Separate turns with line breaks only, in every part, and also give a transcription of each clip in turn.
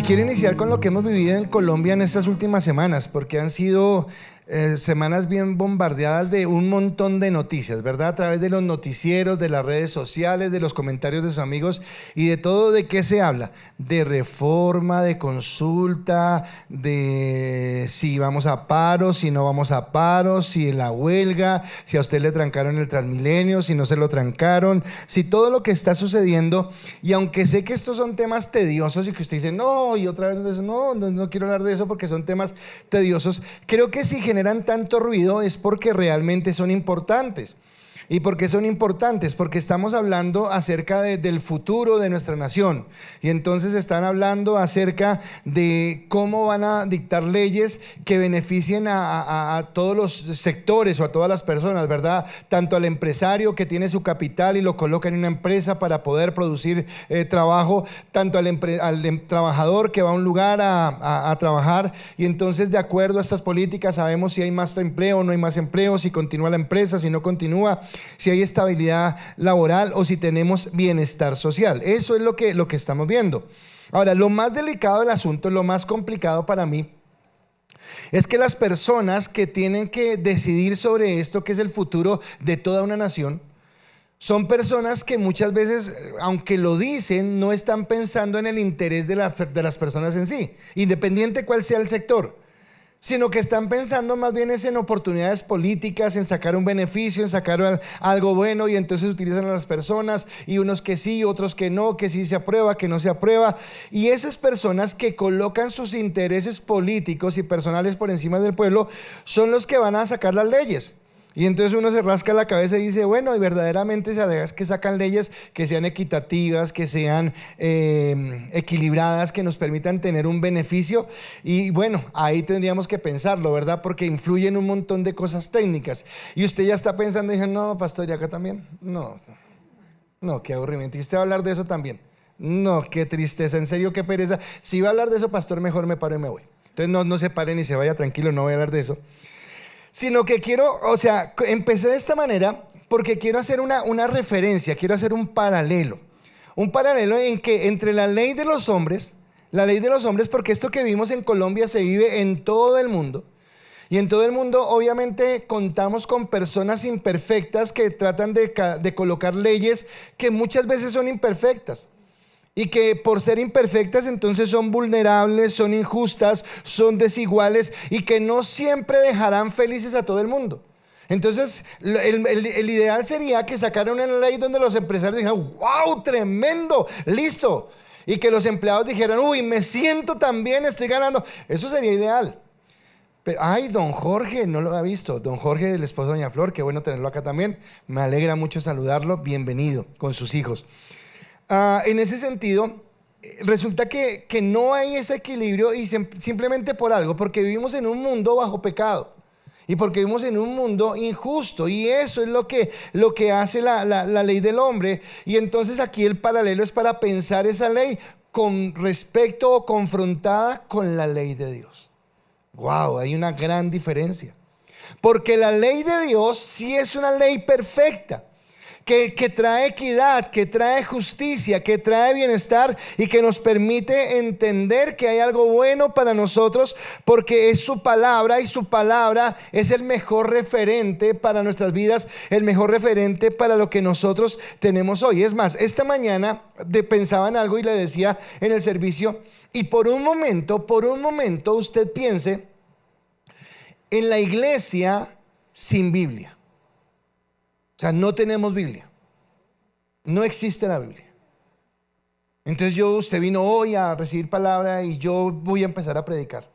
quiero iniciar con lo que hemos vivido en Colombia en estas últimas semanas, porque han sido semanas bien bombardeadas de un montón de noticias, ¿verdad? A través de los noticieros, de las redes sociales, de los comentarios de sus amigos y de todo. ¿De qué se habla? De reforma, de consulta, de si vamos a paro, si no vamos a paro, si en la huelga, si a usted le trancaron el Transmilenio, si no se lo trancaron, si todo lo que está sucediendo. Y aunque sé que estos son temas tediosos y que usted dice, no, y otra vez no quiero hablar de eso porque son temas tediosos, creo que si generan tanto ruido es porque realmente son importantes. ¿Y por qué son importantes? Porque estamos hablando acerca del futuro de nuestra nación. Y entonces están hablando acerca de cómo van a dictar leyes que beneficien a todos los sectores o a todas las personas, ¿verdad? Tanto al empresario que tiene su capital y lo coloca en una empresa para poder producir trabajo, tanto al trabajador que va a un lugar a trabajar. Y entonces, de acuerdo a estas políticas, sabemos si hay más empleo o no hay más empleo, si continúa la empresa, si no continúa, si hay estabilidad laboral o si tenemos bienestar social. Eso es lo que estamos viendo. Ahora, lo más delicado del asunto, lo más complicado para mí, es que las personas que tienen que decidir sobre esto, que es el futuro de toda una nación, son personas que muchas veces, aunque lo dicen, no están pensando en el interés de las personas en sí, independiente cuál sea el sector, sino que están pensando más bien es en oportunidades políticas, en sacar un beneficio, en sacar algo bueno, y entonces utilizan a las personas, y unos que sí, otros que no, que sí se aprueba, que no se aprueba, y esas personas que colocan sus intereses políticos y personales por encima del pueblo son los que van a sacar las leyes. Y entonces uno se rasca la cabeza y dice, bueno, y verdaderamente que sacan leyes que sean equitativas, que sean equilibradas, que nos permitan tener un beneficio. Y bueno, ahí tendríamos que pensarlo, ¿verdad? Porque influyen un montón de cosas técnicas. Y usted ya está pensando y dice, no, pastor, ¿y acá también? No, qué aburrimiento. ¿Y usted va a hablar de eso también? No, qué tristeza, en serio, qué pereza. Si va a hablar de eso, pastor, mejor me paro y me voy. Entonces no se pare ni se vaya, tranquilo, no voy a hablar de eso. Sino que quiero, empecé de esta manera porque quiero hacer una referencia, quiero hacer un paralelo en que entre la ley de los hombres, porque esto que vimos en Colombia se vive en todo el mundo, y en todo el mundo obviamente contamos con personas imperfectas que tratan de colocar leyes que muchas veces son imperfectas. Y que por ser imperfectas entonces son vulnerables, son injustas, son desiguales y que no siempre dejarán felices a todo el mundo. Entonces el ideal sería que sacaran una ley donde los empresarios dijeran, wow, tremendo, listo. Y que los empleados dijeran, uy, me siento tan bien, estoy ganando. Eso sería ideal. Pero, ay, don Jorge, no lo había visto. Don Jorge, el esposo de doña Flor, qué bueno tenerlo acá también. Me alegra mucho saludarlo, bienvenido con sus hijos. En ese sentido, resulta que no hay ese equilibrio y simplemente por algo, porque vivimos en un mundo bajo pecado y porque vivimos en un mundo injusto, y eso es lo que hace la ley del hombre. Y entonces aquí el paralelo es para pensar esa ley con respecto o confrontada con la ley de Dios. Wow, hay una gran diferencia, porque la ley de Dios sí es una ley perfecta, que trae equidad, que trae justicia, que trae bienestar y que nos permite entender que hay algo bueno para nosotros, porque es su palabra, y su palabra es el mejor referente para nuestras vidas, el mejor referente para lo que nosotros tenemos hoy. Es más, esta mañana pensaba en algo y le decía en el servicio, y por un momento usted piense en la iglesia sin Biblia. O sea, no tenemos Biblia, no existe la Biblia. Entonces usted vino hoy a recibir palabra y yo voy a empezar a predicar.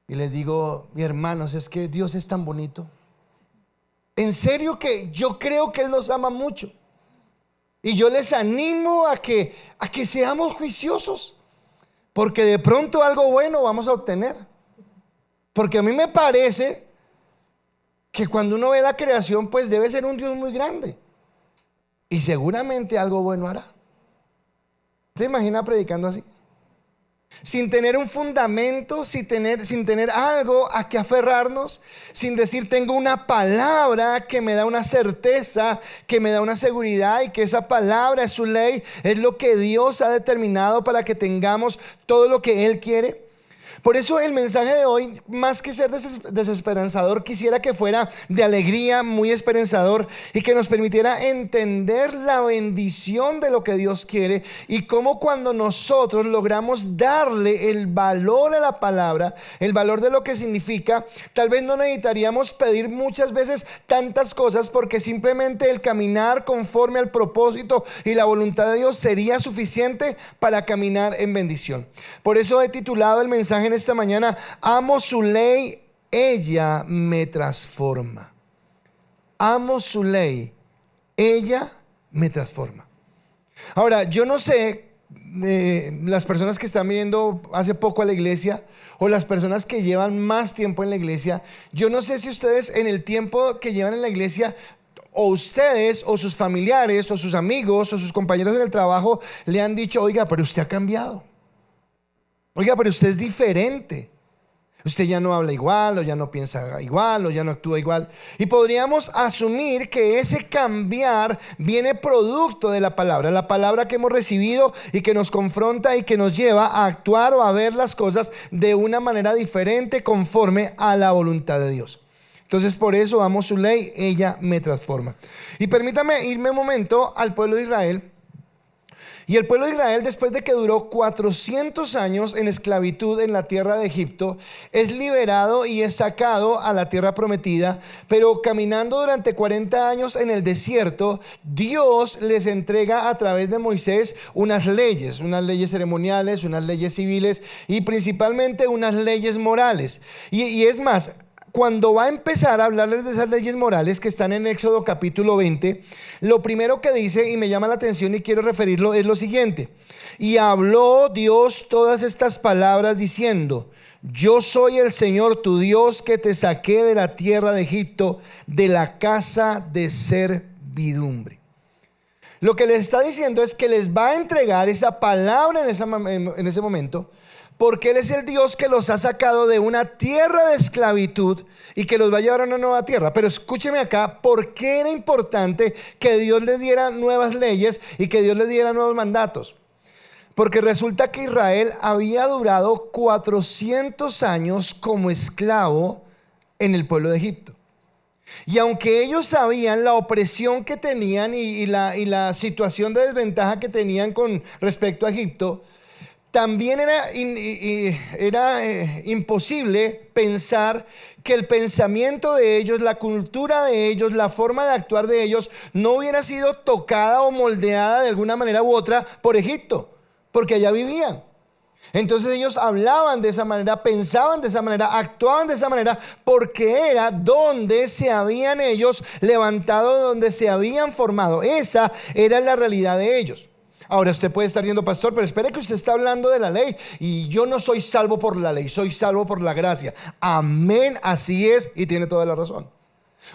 Y les digo, mis hermanos, es que Dios es tan bonito. En serio que yo creo que Él nos ama mucho. Y yo les animo a que seamos juiciosos, porque de pronto algo bueno vamos a obtener. Porque a mí me parece que cuando uno ve la creación, pues debe ser un Dios muy grande, y seguramente algo bueno hará. ¿Se imagina predicando así? sin tener un fundamento, sin tener algo a que aferrarnos, sin decir tengo una palabra que me da una certeza, que me da una seguridad y que esa palabra es su ley, es lo que Dios ha determinado para que tengamos todo lo que Él quiere. Por eso el mensaje de hoy, más que ser desesperanzador, quisiera que fuera de alegría, muy esperanzador, y que nos permitiera entender la bendición de lo que Dios quiere y cómo cuando nosotros logramos darle el valor a la palabra, el valor de lo que significa, tal vez no necesitaríamos pedir muchas veces tantas cosas, porque simplemente el caminar conforme al propósito y la voluntad de Dios sería suficiente para caminar en bendición. Por eso he titulado el mensaje en esta mañana: amo su ley, ella me transforma. Amo su ley, ella me transforma. Ahora, yo no sé, las personas que están viniendo hace poco a la iglesia o las personas que llevan más tiempo en la iglesia, yo no sé si ustedes en el tiempo que llevan en la iglesia, o ustedes o sus familiares o sus amigos o sus compañeros en el trabajo le han dicho: oiga, pero usted ha cambiado. Oiga, pero usted es diferente. Usted ya no habla igual, o ya no piensa igual, o ya no actúa igual. Y podríamos asumir que ese cambiar viene producto de la palabra que hemos recibido y que nos confronta y que nos lleva a actuar o a ver las cosas de una manera diferente conforme a la voluntad de Dios. Entonces, por eso amo su ley, ella me transforma. Y permítame irme un momento al pueblo de Israel. Y el pueblo de Israel, después de que duró 400 años en esclavitud en la tierra de Egipto, es liberado y es sacado a la tierra prometida. Pero caminando durante 40 años en el desierto, Dios les entrega a través de Moisés unas leyes ceremoniales, unas leyes civiles y principalmente unas leyes morales. Y es más, cuando va a empezar a hablarles de esas leyes morales que están en Éxodo capítulo 20, lo primero que dice, y me llama la atención y quiero referirlo, es lo siguiente: y habló Dios todas estas palabras diciendo: yo soy el Señor tu Dios que te saqué de la tierra de Egipto, de la casa de servidumbre. Lo que les está diciendo es que les va a entregar esa palabra en ese momento, porque Él es el Dios que los ha sacado de una tierra de esclavitud y que los va a llevar a una nueva tierra. Pero escúcheme acá, ¿por qué era importante que Dios les diera nuevas leyes y que Dios les diera nuevos mandatos? Porque resulta que Israel había durado 400 años como esclavo en el pueblo de Egipto. Y aunque ellos sabían la opresión que tenían y la situación de desventaja que tenían con respecto a Egipto, también era imposible pensar que el pensamiento de ellos, la cultura de ellos, la forma de actuar de ellos no hubiera sido tocada o moldeada de alguna manera u otra por Egipto, porque allá vivían. Entonces ellos hablaban de esa manera, pensaban de esa manera, actuaban de esa manera, porque era donde se habían ellos levantado, donde se habían formado. Esa era la realidad de ellos. Ahora usted puede estar diciendo: pastor, pero espere, que usted está hablando de la ley y yo no soy salvo por la ley, soy salvo por la gracia. Amén, así es, y tiene toda la razón.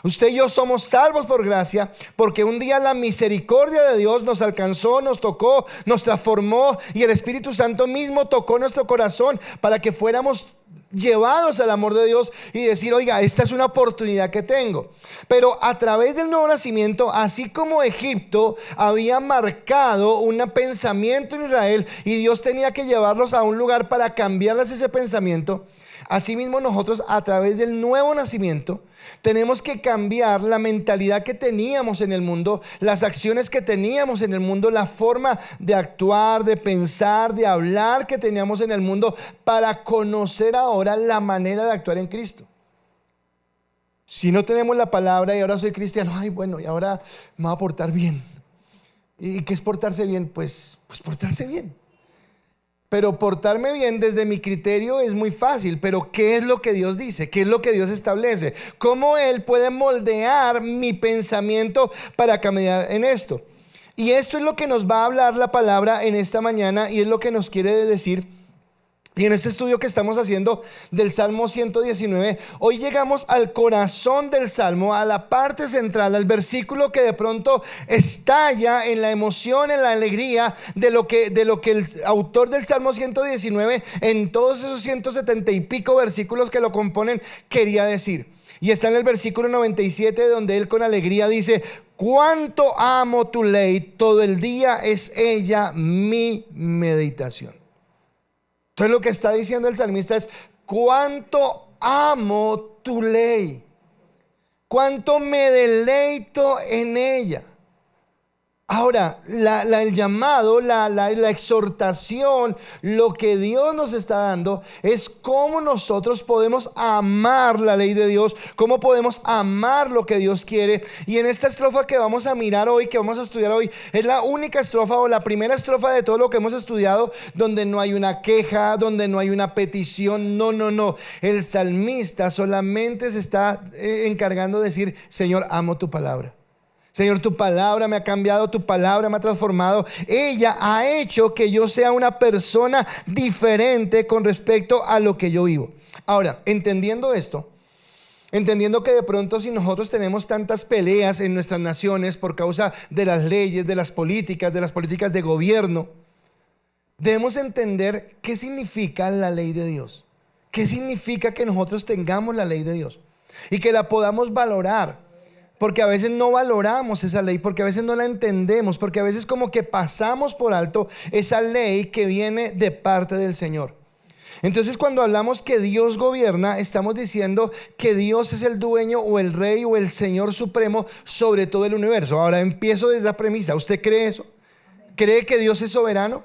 Usted y yo somos salvos por gracia porque un día la misericordia de Dios nos alcanzó, nos tocó, nos transformó, y el Espíritu Santo mismo tocó nuestro corazón para que fuéramos llevados al amor de Dios y decir: oiga, esta es una oportunidad que tengo. Pero a través del nuevo nacimiento, así como Egipto había marcado un pensamiento en Israel y Dios tenía que llevarlos a un lugar para cambiarles ese pensamiento, asimismo nosotros a través del nuevo nacimiento tenemos que cambiar la mentalidad que teníamos en el mundo, las acciones que teníamos en el mundo, la forma de actuar, de pensar, de hablar que teníamos en el mundo, para conocer ahora la manera de actuar en Cristo. Si no tenemos la palabra y ahora soy cristiano, ay bueno, y ahora me voy a portar bien. ¿Y qué es portarse bien? Pues portarse bien. Pero portarme bien desde mi criterio es muy fácil. Pero ¿qué es lo que Dios dice? ¿Qué es lo que Dios establece? ¿Cómo Él puede moldear mi pensamiento para caminar en esto? Y esto es lo que nos va a hablar la palabra en esta mañana, y es lo que nos quiere decir Y en este estudio que estamos haciendo del Salmo 119, hoy llegamos al corazón del Salmo, a la parte central, al versículo que de pronto estalla en la emoción, en la alegría de lo que el autor del Salmo 119, en todos esos 170 y pico versículos que lo componen, quería decir. Y está en el versículo 97, donde él con alegría dice: cuánto amo tu ley, todo el día es ella mi meditación. Entonces lo que está diciendo el salmista es: cuánto amo tu ley, cuánto me deleito en ella. Ahora, el llamado, la exhortación, lo que Dios nos está dando es cómo nosotros podemos amar la ley de Dios, cómo podemos amar lo que Dios quiere. Y en esta estrofa que vamos a mirar hoy, que vamos a estudiar hoy, es la única estrofa o la primera estrofa de todo lo que hemos estudiado donde no hay una queja, donde no hay una petición. No. El salmista solamente se está encargando de decir: Señor, amo tu palabra. Señor, tu palabra me ha cambiado, tu palabra me ha transformado. Ella ha hecho que yo sea una persona diferente con respecto a lo que yo vivo. Ahora, entendiendo esto, entendiendo que de pronto si nosotros tenemos tantas peleas en nuestras naciones por causa de las leyes, de las políticas de gobierno, debemos entender qué significa la ley de Dios. ¿Qué significa que nosotros tengamos la ley de Dios y que la podamos valorar? Porque a veces no valoramos esa ley, porque a veces no la entendemos, porque a veces como que pasamos por alto esa ley que viene de parte del Señor. Entonces, cuando hablamos que Dios gobierna, estamos diciendo que Dios es el dueño o el rey o el Señor supremo sobre todo el universo. Ahora empiezo desde la premisa: ¿usted cree eso? ¿Cree que Dios es soberano?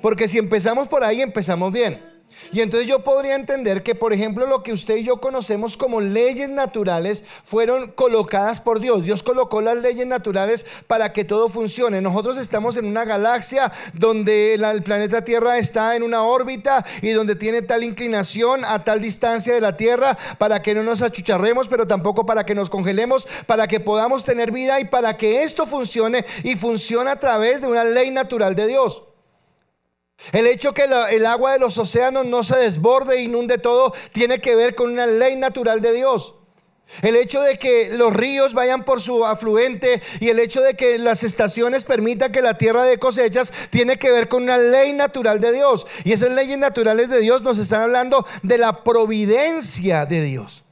Porque si empezamos por ahí, empezamos bien. Y entonces yo podría entender que, por ejemplo, lo que usted y yo conocemos como leyes naturales fueron colocadas por Dios. Dios colocó las leyes naturales para que todo funcione. Nosotros estamos en una galaxia donde el planeta Tierra está en una órbita y donde tiene tal inclinación a tal distancia de la Tierra para que no nos achucharremos, pero tampoco para que nos congelemos, para que podamos tener vida y para que esto funcione, y funciona a través de una ley natural de Dios. El hecho que el agua de los océanos no se desborde e inunde todo tiene que ver con una ley natural de Dios. El hecho de que los ríos vayan por su afluente y el hecho de que las estaciones permitan que la tierra dé cosechas tiene que ver con una ley natural de Dios. Y esas leyes naturales de Dios nos están hablando de la providencia de Dios.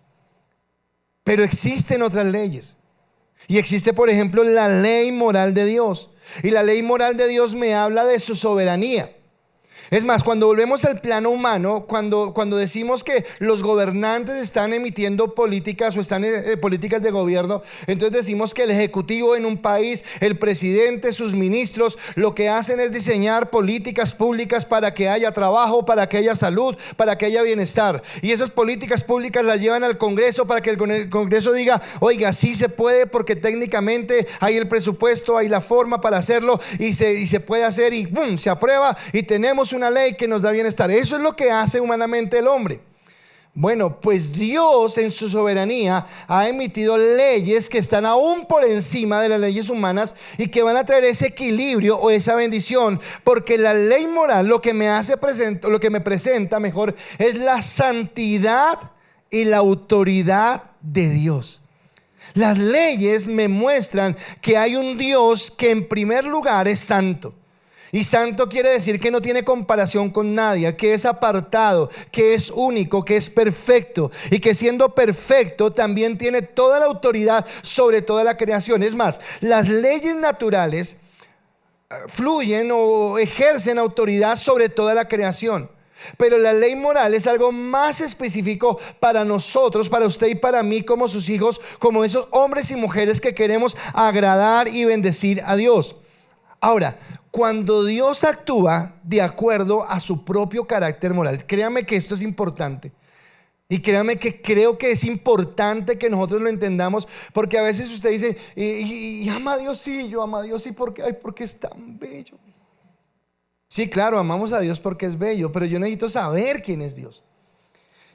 Pero existen otras leyes. Y existe, por ejemplo, la ley moral de Dios. Y la ley moral de Dios me habla de su soberanía. Es más, cuando volvemos al plano humano, cuando decimos que los gobernantes están emitiendo políticas o están políticas de gobierno, entonces decimos que el ejecutivo en un país, el presidente, sus ministros, lo que hacen es diseñar políticas públicas para que haya trabajo, para que haya salud, para que haya bienestar. Y esas políticas públicas las llevan al Congreso para que el Congreso diga: oiga, sí se puede, porque técnicamente hay el presupuesto, hay la forma para hacerlo y se puede hacer, y ¡boom!, se aprueba y tenemos una ley que nos da bienestar. Eso es lo que hace humanamente el hombre. Bueno, pues Dios en su soberanía ha emitido leyes que están aún por encima de las leyes humanas y que van a traer ese equilibrio o esa bendición, porque la ley moral lo que me presenta mejor es la santidad y la autoridad de Dios. Las leyes me muestran que hay un Dios que en primer lugar es santo. Y santo quiere decir que no tiene comparación con nadie, que es apartado, que es único, que es perfecto, y que siendo perfecto también tiene toda la autoridad sobre toda la creación. Es más, las leyes naturales fluyen o ejercen autoridad sobre toda la creación. Pero la ley moral es algo más específico para nosotros, para usted y para mí como sus hijos, como esos hombres y mujeres que queremos agradar y bendecir a Dios. Ahora, cuando Dios actúa de acuerdo a su propio carácter moral, créame que esto es importante. Y créame que creo que es importante que nosotros lo entendamos, porque a veces usted dice: y ama a Dios, sí, yo amo a Dios, sí, porque es tan bello. Sí, claro, amamos a Dios porque es bello, pero yo necesito saber quién es Dios.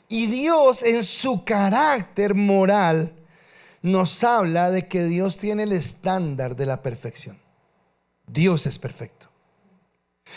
Y Dios en su carácter moral nos habla de que Dios tiene el estándar de la perfección. Dios es perfecto.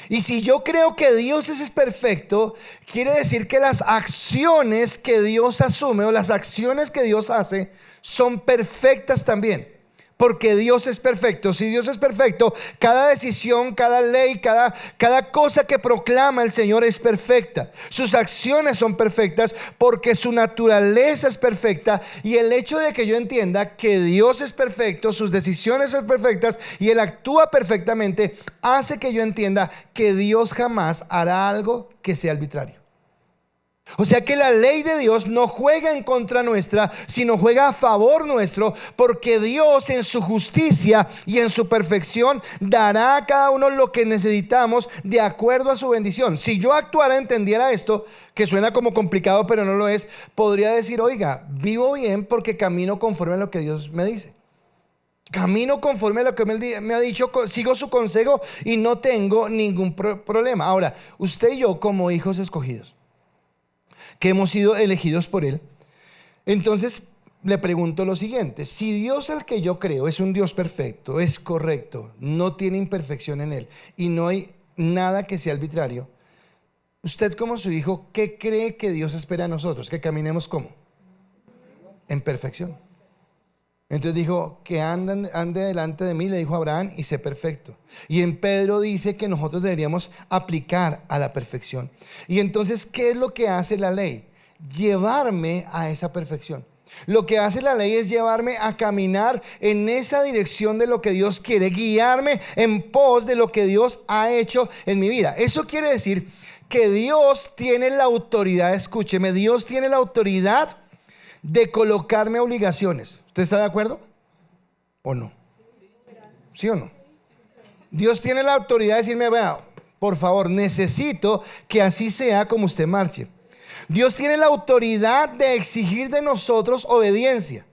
Y si yo creo que Dios es perfecto, quiere decir que las acciones que Dios asume o las acciones que Dios hace son perfectas también. Porque Dios es perfecto. Si Dios es perfecto, cada decisión, cada ley, cada cosa que proclama el Señor es perfecta. Sus acciones son perfectas porque su naturaleza es perfecta. Y el hecho de que yo entienda que Dios es perfecto, sus decisiones son perfectas y Él actúa perfectamente, hace que yo entienda que Dios jamás hará algo que sea arbitrario. O sea que la ley de Dios no juega en contra nuestra, sino juega a favor nuestro, porque Dios en su justicia y en su perfección dará a cada uno lo que necesitamos de acuerdo a su bendición. Si yo actuara, entendiera esto, que suena como complicado pero no lo es, podría decir, oiga, vivo bien porque camino conforme a lo que Dios me dice. Camino conforme a lo que me ha dicho, sigo su consejo y no tengo ningún problema. Ahora, usted y yo como hijos escogidos, que hemos sido elegidos por Él, entonces le pregunto lo siguiente: si Dios, al que yo creo, es un Dios perfecto, es correcto, no tiene imperfección en Él y no hay nada que sea arbitrario, usted como su hijo, ¿qué cree que Dios espera a nosotros? Que caminemos ¿cómo? En perfección. Entonces dijo que ande delante de mí, le dijo a Abraham, y sé perfecto. Y en Pedro dice que nosotros deberíamos aplicar a la perfección. Y entonces, ¿qué es lo que hace la ley? Llevarme a esa perfección. Lo que hace la ley es llevarme a caminar en esa dirección de lo que Dios quiere, guiarme en pos de lo que Dios ha hecho en mi vida. Eso quiere decir que Dios tiene la autoridad, escúcheme, Dios tiene la autoridad de colocarme obligaciones. ¿Usted está de acuerdo? ¿O no? ¿Sí o no? Dios tiene la autoridad de decirme, vea, por favor, necesito que así sea como usted marche. Dios tiene la autoridad de exigir de nosotros obediencia.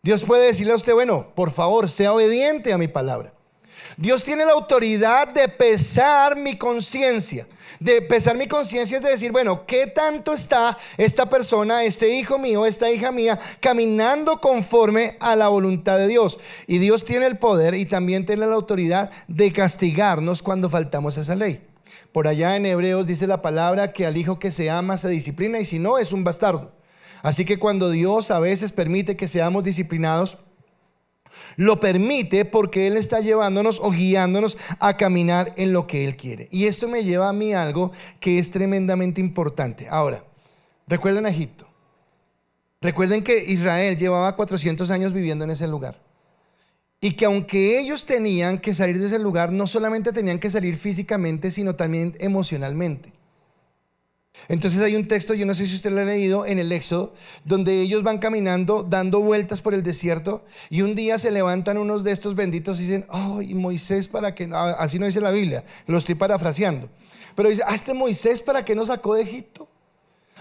Dios puede decirle a usted, bueno, por favor, sea obediente a mi palabra. Dios tiene la autoridad de pesar mi conciencia. De pesar mi conciencia es de decir, bueno, ¿qué tanto está esta persona, este hijo mío, esta hija mía, caminando conforme a la voluntad de Dios? Y Dios tiene el poder y también tiene la autoridad de castigarnos cuando faltamos a esa ley. Por allá en Hebreos dice la palabra que al hijo que se ama se disciplina, y si no, es un bastardo. Así que cuando Dios a veces permite que seamos disciplinados, lo permite porque Él está llevándonos o guiándonos a caminar en lo que Él quiere. Y esto me lleva a mí a algo que es tremendamente importante. Ahora, recuerden a Egipto. Recuerden que Israel llevaba 400 años viviendo en ese lugar. Y que aunque ellos tenían que salir de ese lugar, no solamente tenían que salir físicamente, sino también emocionalmente. Entonces hay un texto, yo no sé si usted lo ha leído, en el Éxodo, donde ellos van caminando, dando vueltas por el desierto, y un día se levantan unos de estos benditos y dicen, ay, Moisés, ¿para qué? Así no dice la Biblia, lo estoy parafraseando, pero dice, este Moisés, ¿para qué nos sacó de Egipto?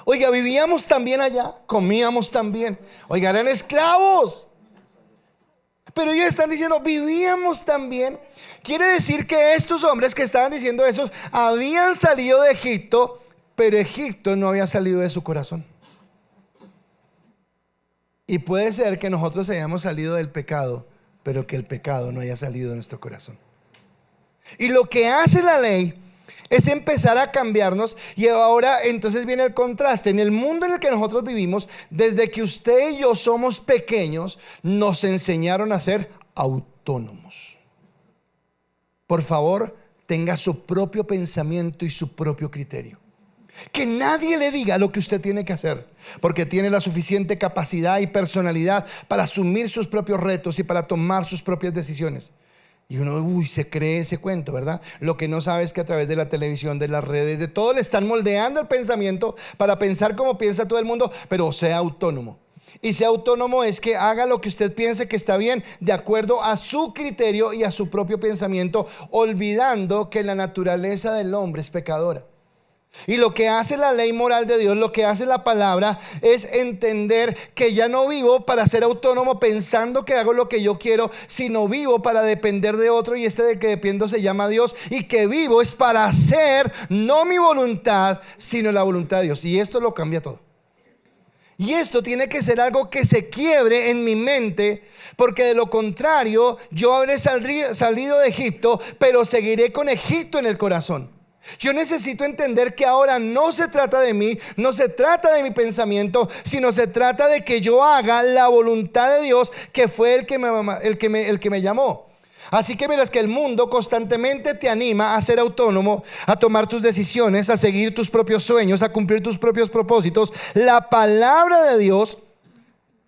Oiga, vivíamos también allá, comíamos también, oiga, eran esclavos, pero ellos están diciendo, vivíamos también. Quiere decir que estos hombres que estaban diciendo eso habían salido de Egipto, pero Egipto no había salido de su corazón. Y puede ser que nosotros hayamos salido del pecado, pero que el pecado no haya salido de nuestro corazón. Y lo que hace la ley es empezar a cambiarnos. Y ahora entonces viene el contraste. En el mundo en el que nosotros vivimos, desde que usted y yo somos pequeños, nos enseñaron a ser autónomos. Por favor, tenga su propio pensamiento y su propio criterio. Que nadie le diga lo que usted tiene que hacer, porque tiene la suficiente capacidad y personalidad para asumir sus propios retos y para tomar sus propias decisiones. Y uno, se cree ese cuento, ¿verdad? Lo que no sabe es que a través de la televisión, de las redes, de todo, le están moldeando el pensamiento para pensar como piensa todo el mundo, pero sea autónomo. Y sea autónomo es que haga lo que usted piense que está bien, de acuerdo a su criterio y a su propio pensamiento, olvidando que la naturaleza del hombre es pecadora. Y lo que hace la ley moral de Dios, lo que hace la palabra, es entender que ya no vivo para ser autónomo pensando que hago lo que yo quiero, sino vivo para depender de otro, y este de que dependo se llama Dios, y que vivo es para hacer no mi voluntad, sino la voluntad de Dios. Y esto lo cambia todo. Y esto tiene que ser algo que se quiebre en mi mente, porque de lo contrario yo habré salido de Egipto, pero seguiré con Egipto en el corazón. Yo necesito entender que ahora no se trata de mí, no se trata de mi pensamiento, sino se trata de que yo haga la voluntad de Dios, que fue el que me llamó. Así que verás que el mundo constantemente te anima a ser autónomo, a tomar tus decisiones, a seguir tus propios sueños, a cumplir tus propios propósitos. La palabra de Dios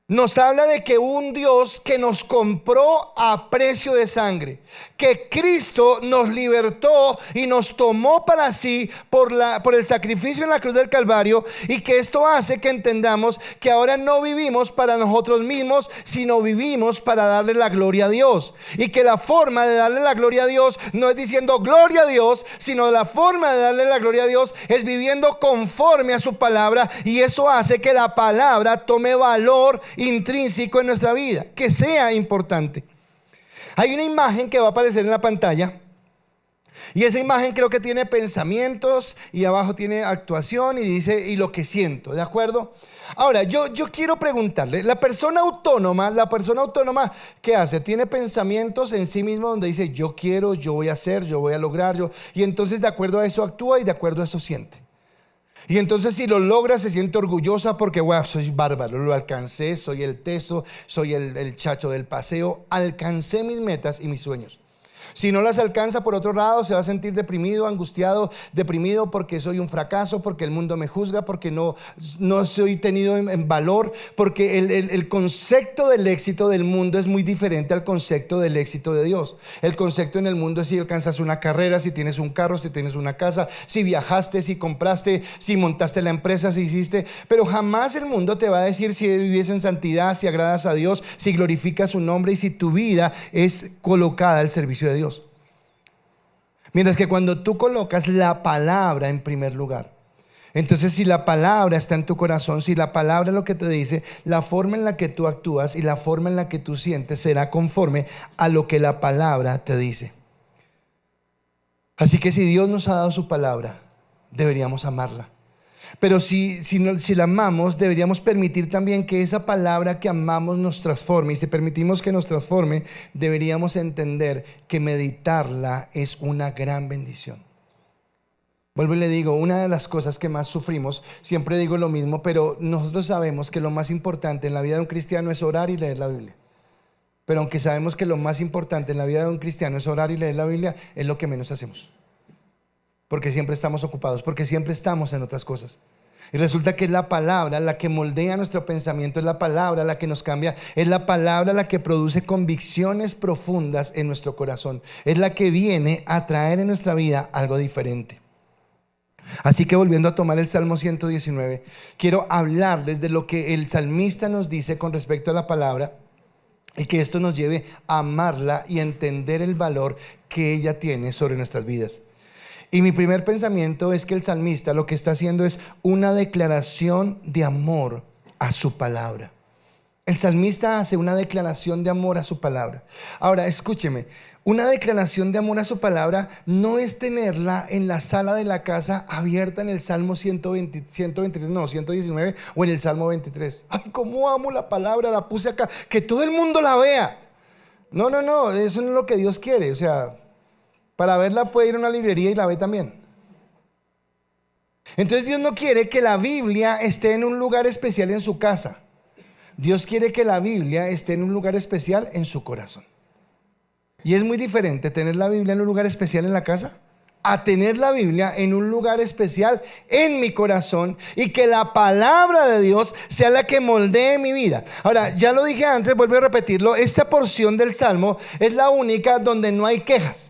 nos habla de que un Dios que nos compró a precio de sangre, que Cristo nos libertó y nos tomó para sí por el sacrificio en la cruz del Calvario, y que esto hace que entendamos que ahora no vivimos para nosotros mismos, sino vivimos para darle la gloria a Dios, y que la forma de darle la gloria a Dios no es diciendo gloria a Dios, sino la forma de darle la gloria a Dios es viviendo conforme a su palabra, y eso hace que la palabra tome valor intrínseco en nuestra vida, que sea importante. Hay una imagen que va a aparecer en la pantalla, y esa imagen creo que tiene pensamientos y abajo tiene actuación y dice y lo que siento, ¿de acuerdo? Ahora yo quiero preguntarle, la persona autónoma, ¿qué hace? Tiene pensamientos en sí mismo donde dice yo quiero, yo voy a hacer, yo voy a lograr, y entonces de acuerdo a eso actúa y de acuerdo a eso siente. Y entonces si lo logra se siente orgullosa porque wow, soy bárbaro, lo alcancé, soy el teso, soy el chacho del paseo, alcancé mis metas y mis sueños. Si no las alcanza, por otro lado, se va a sentir deprimido, angustiado, deprimido porque soy un fracaso, porque el mundo me juzga, porque no soy tenido en valor, porque el concepto del éxito del mundo es muy diferente al concepto del éxito de Dios. El concepto en el mundo es si alcanzas una carrera, si tienes un carro, si tienes una casa, si viajaste, si compraste, si montaste la empresa, si hiciste, pero jamás el mundo te va a decir si vives en santidad, si agradas a Dios, si glorificas su nombre y si tu vida es colocada al servicio de Dios. Mientras que cuando tú colocas la palabra en primer lugar, entonces si la palabra está en tu corazón, si la palabra es lo que te dice, la forma en la que tú actúas y la forma en la que tú sientes será conforme a lo que la palabra te dice. Así que si Dios nos ha dado su palabra, deberíamos amarla. Pero si la amamos, deberíamos permitir también que esa palabra que amamos nos transforme. Y si permitimos que nos transforme, deberíamos entender que meditarla es una gran bendición. Vuelvo y le digo, una de las cosas que más sufrimos, siempre digo lo mismo, pero nosotros sabemos que lo más importante en la vida de un cristiano es orar y leer la Biblia. Pero aunque sabemos que lo más importante en la vida de un cristiano es orar y leer la Biblia, es lo que menos hacemos. Porque siempre estamos ocupados, porque siempre estamos en otras cosas. Y resulta que es la palabra la que moldea nuestro pensamiento, es la palabra la que nos cambia, es la palabra la que produce convicciones profundas en nuestro corazón, es la que viene a traer en nuestra vida algo diferente. Así que volviendo a tomar el Salmo 119, quiero hablarles de lo que el salmista nos dice con respecto a la palabra, y que esto nos lleve a amarla y a entender el valor que ella tiene sobre nuestras vidas. Y mi primer pensamiento es que el salmista lo que está haciendo es una declaración de amor a su palabra. El salmista hace una declaración de amor a su palabra. Ahora, escúcheme, una declaración de amor a su palabra no es tenerla en la sala de la casa abierta en el Salmo 119 o en el Salmo 23. Ay, cómo amo la palabra, la puse acá, que todo el mundo la vea. No, eso no es lo que Dios quiere, o sea, para verla puede ir a una librería y la ve también. Entonces Dios no quiere que la Biblia esté en un lugar especial en su casa. Dios quiere que la Biblia esté en un lugar especial en su corazón. Y es muy diferente tener la Biblia en un lugar especial en la casa a tener la Biblia en un lugar especial en mi corazón, y que la palabra de Dios sea la que moldee mi vida. Ahora, ya lo dije antes, vuelvo a repetirlo, esta porción del Salmo es la única donde no hay quejas,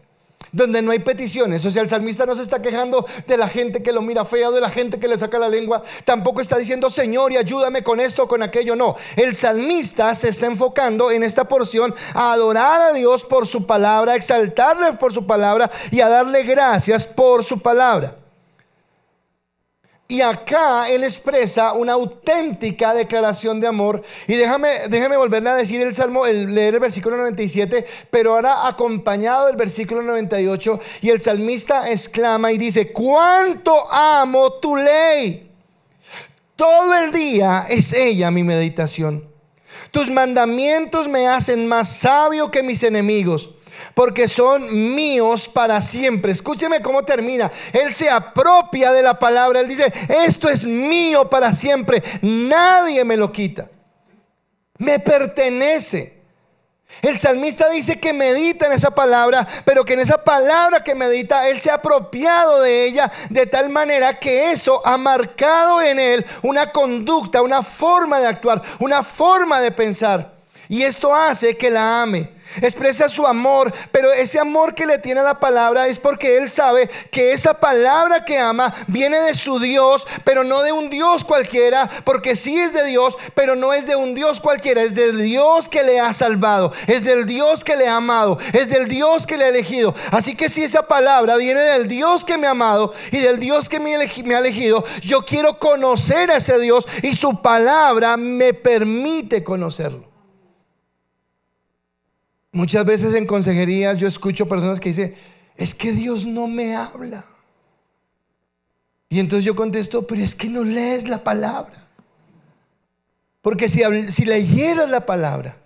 donde no hay peticiones. O sea, el salmista no se está quejando de la gente que lo mira feo, de la gente que le saca la lengua. Tampoco está diciendo, Señor, y ayúdame con esto o con aquello. No, el salmista se está enfocando en esta porción a adorar a Dios por su palabra, a exaltarle por su palabra y a darle gracias por su palabra. Y acá él expresa una auténtica declaración de amor. Y déjame volverle a decir el Salmo, leer el versículo 97, pero ahora acompañado del versículo 98. Y el salmista exclama y dice: cuánto amo tu ley, Todo el día es ella mi meditación. Tus mandamientos me hacen más sabio que mis enemigos, porque son míos para siempre. Escúcheme cómo termina. Él se apropia de la palabra. Él dice: esto es mío para siempre. Nadie me lo quita. Me pertenece. El salmista dice que medita en esa palabra, pero que en esa palabra que medita, él se ha apropiado de ella de tal manera que eso ha marcado en él una conducta, una forma de actuar, una forma de pensar. Y esto hace que la ame. Expresa su amor, pero ese amor que le tiene a la palabra es porque él sabe que esa palabra que ama viene de su Dios, pero no de un Dios cualquiera, porque sí es de Dios, pero no es de un Dios cualquiera, es del Dios que le ha salvado, es del Dios que le ha amado, es del Dios que le ha elegido. Así que si esa palabra viene del Dios que me ha amado y del Dios que me ha elegido, yo quiero conocer a ese Dios y su palabra me permite conocerlo. Muchas veces en consejerías yo escucho personas que dicen: es que Dios no me habla. Y entonces yo contesto: pero es que no lees la palabra. Porque si leyeras la palabra,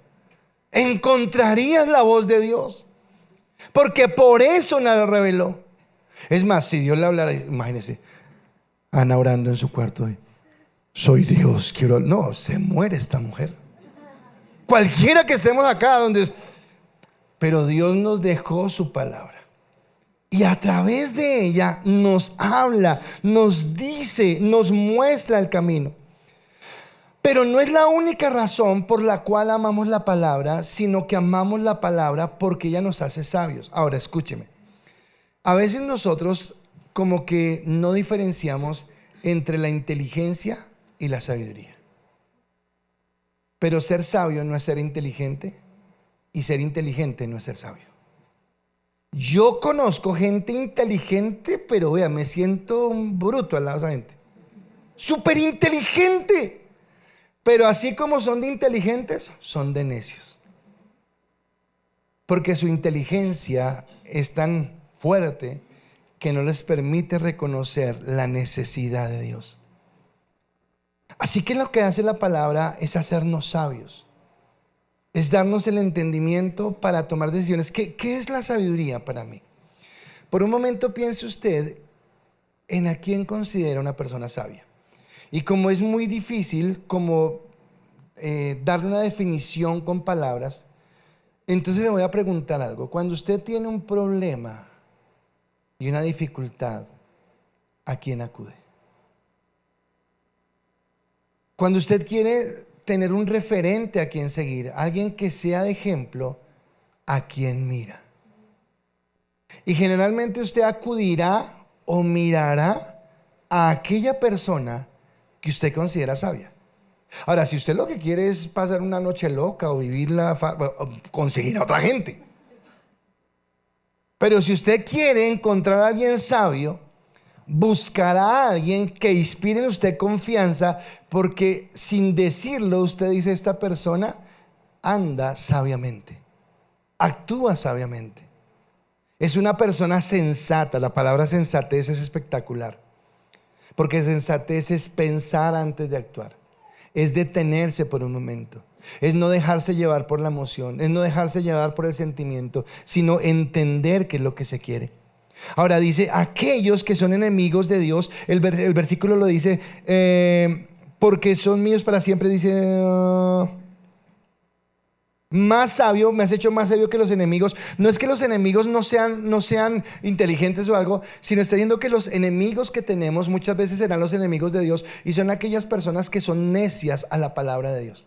encontrarías la voz de Dios. Porque por eso nos la reveló. Es más, si Dios le hablara, imagínese, Ana orando en su cuarto: soy Dios, quiero. No, se muere esta mujer. Cualquiera que estemos acá donde... Pero Dios nos dejó su palabra y a través de ella nos habla, nos dice, nos muestra el camino. Pero no es la única razón por la cual amamos la palabra, sino que amamos la palabra porque ella nos hace sabios. Ahora escúcheme, a veces nosotros como que no diferenciamos entre la inteligencia y la sabiduría. Pero ser sabio no es ser inteligente. Y ser inteligente no es ser sabio. Yo conozco gente inteligente, pero vea, me siento un bruto al lado de esa gente. Súper inteligente. Pero así como son de inteligentes, son de necios. Porque su inteligencia es tan fuerte que no les permite reconocer la necesidad de Dios. Así que lo que hace la palabra es hacernos sabios. Es darnos el entendimiento para tomar decisiones. ¿Qué es la sabiduría para mí? Por un momento piense usted en a quién considera una persona sabia. Y como es muy difícil darle una definición con palabras, entonces le voy a preguntar algo. Cuando usted tiene un problema y una dificultad, ¿a quién acude? Cuando usted quiere tener un referente a quien seguir, alguien que sea de ejemplo, a quien mira. Y generalmente usted acudirá o mirará a aquella persona que usted considera sabia. Ahora, si usted lo que quiere es pasar una noche loca o conseguir a otra gente. Pero si usted quiere encontrar a alguien sabio, buscará a alguien que inspire en usted confianza, porque sin decirlo usted dice: esta persona anda sabiamente, actúa sabiamente, es una persona sensata. La palabra sensatez es espectacular, porque sensatez es pensar antes de actuar, es detenerse por un momento, es no dejarse llevar por la emoción, es no dejarse llevar por el sentimiento, sino entender qué es lo que se quiere. Ahora dice: aquellos que son enemigos de Dios, el versículo lo dice, porque son míos para siempre, dice, más sabio, me has hecho más sabio que los enemigos. No es que los enemigos no sean inteligentes o algo, sino está diciendo que los enemigos que tenemos muchas veces serán los enemigos de Dios, y son aquellas personas que son necias a la palabra de Dios.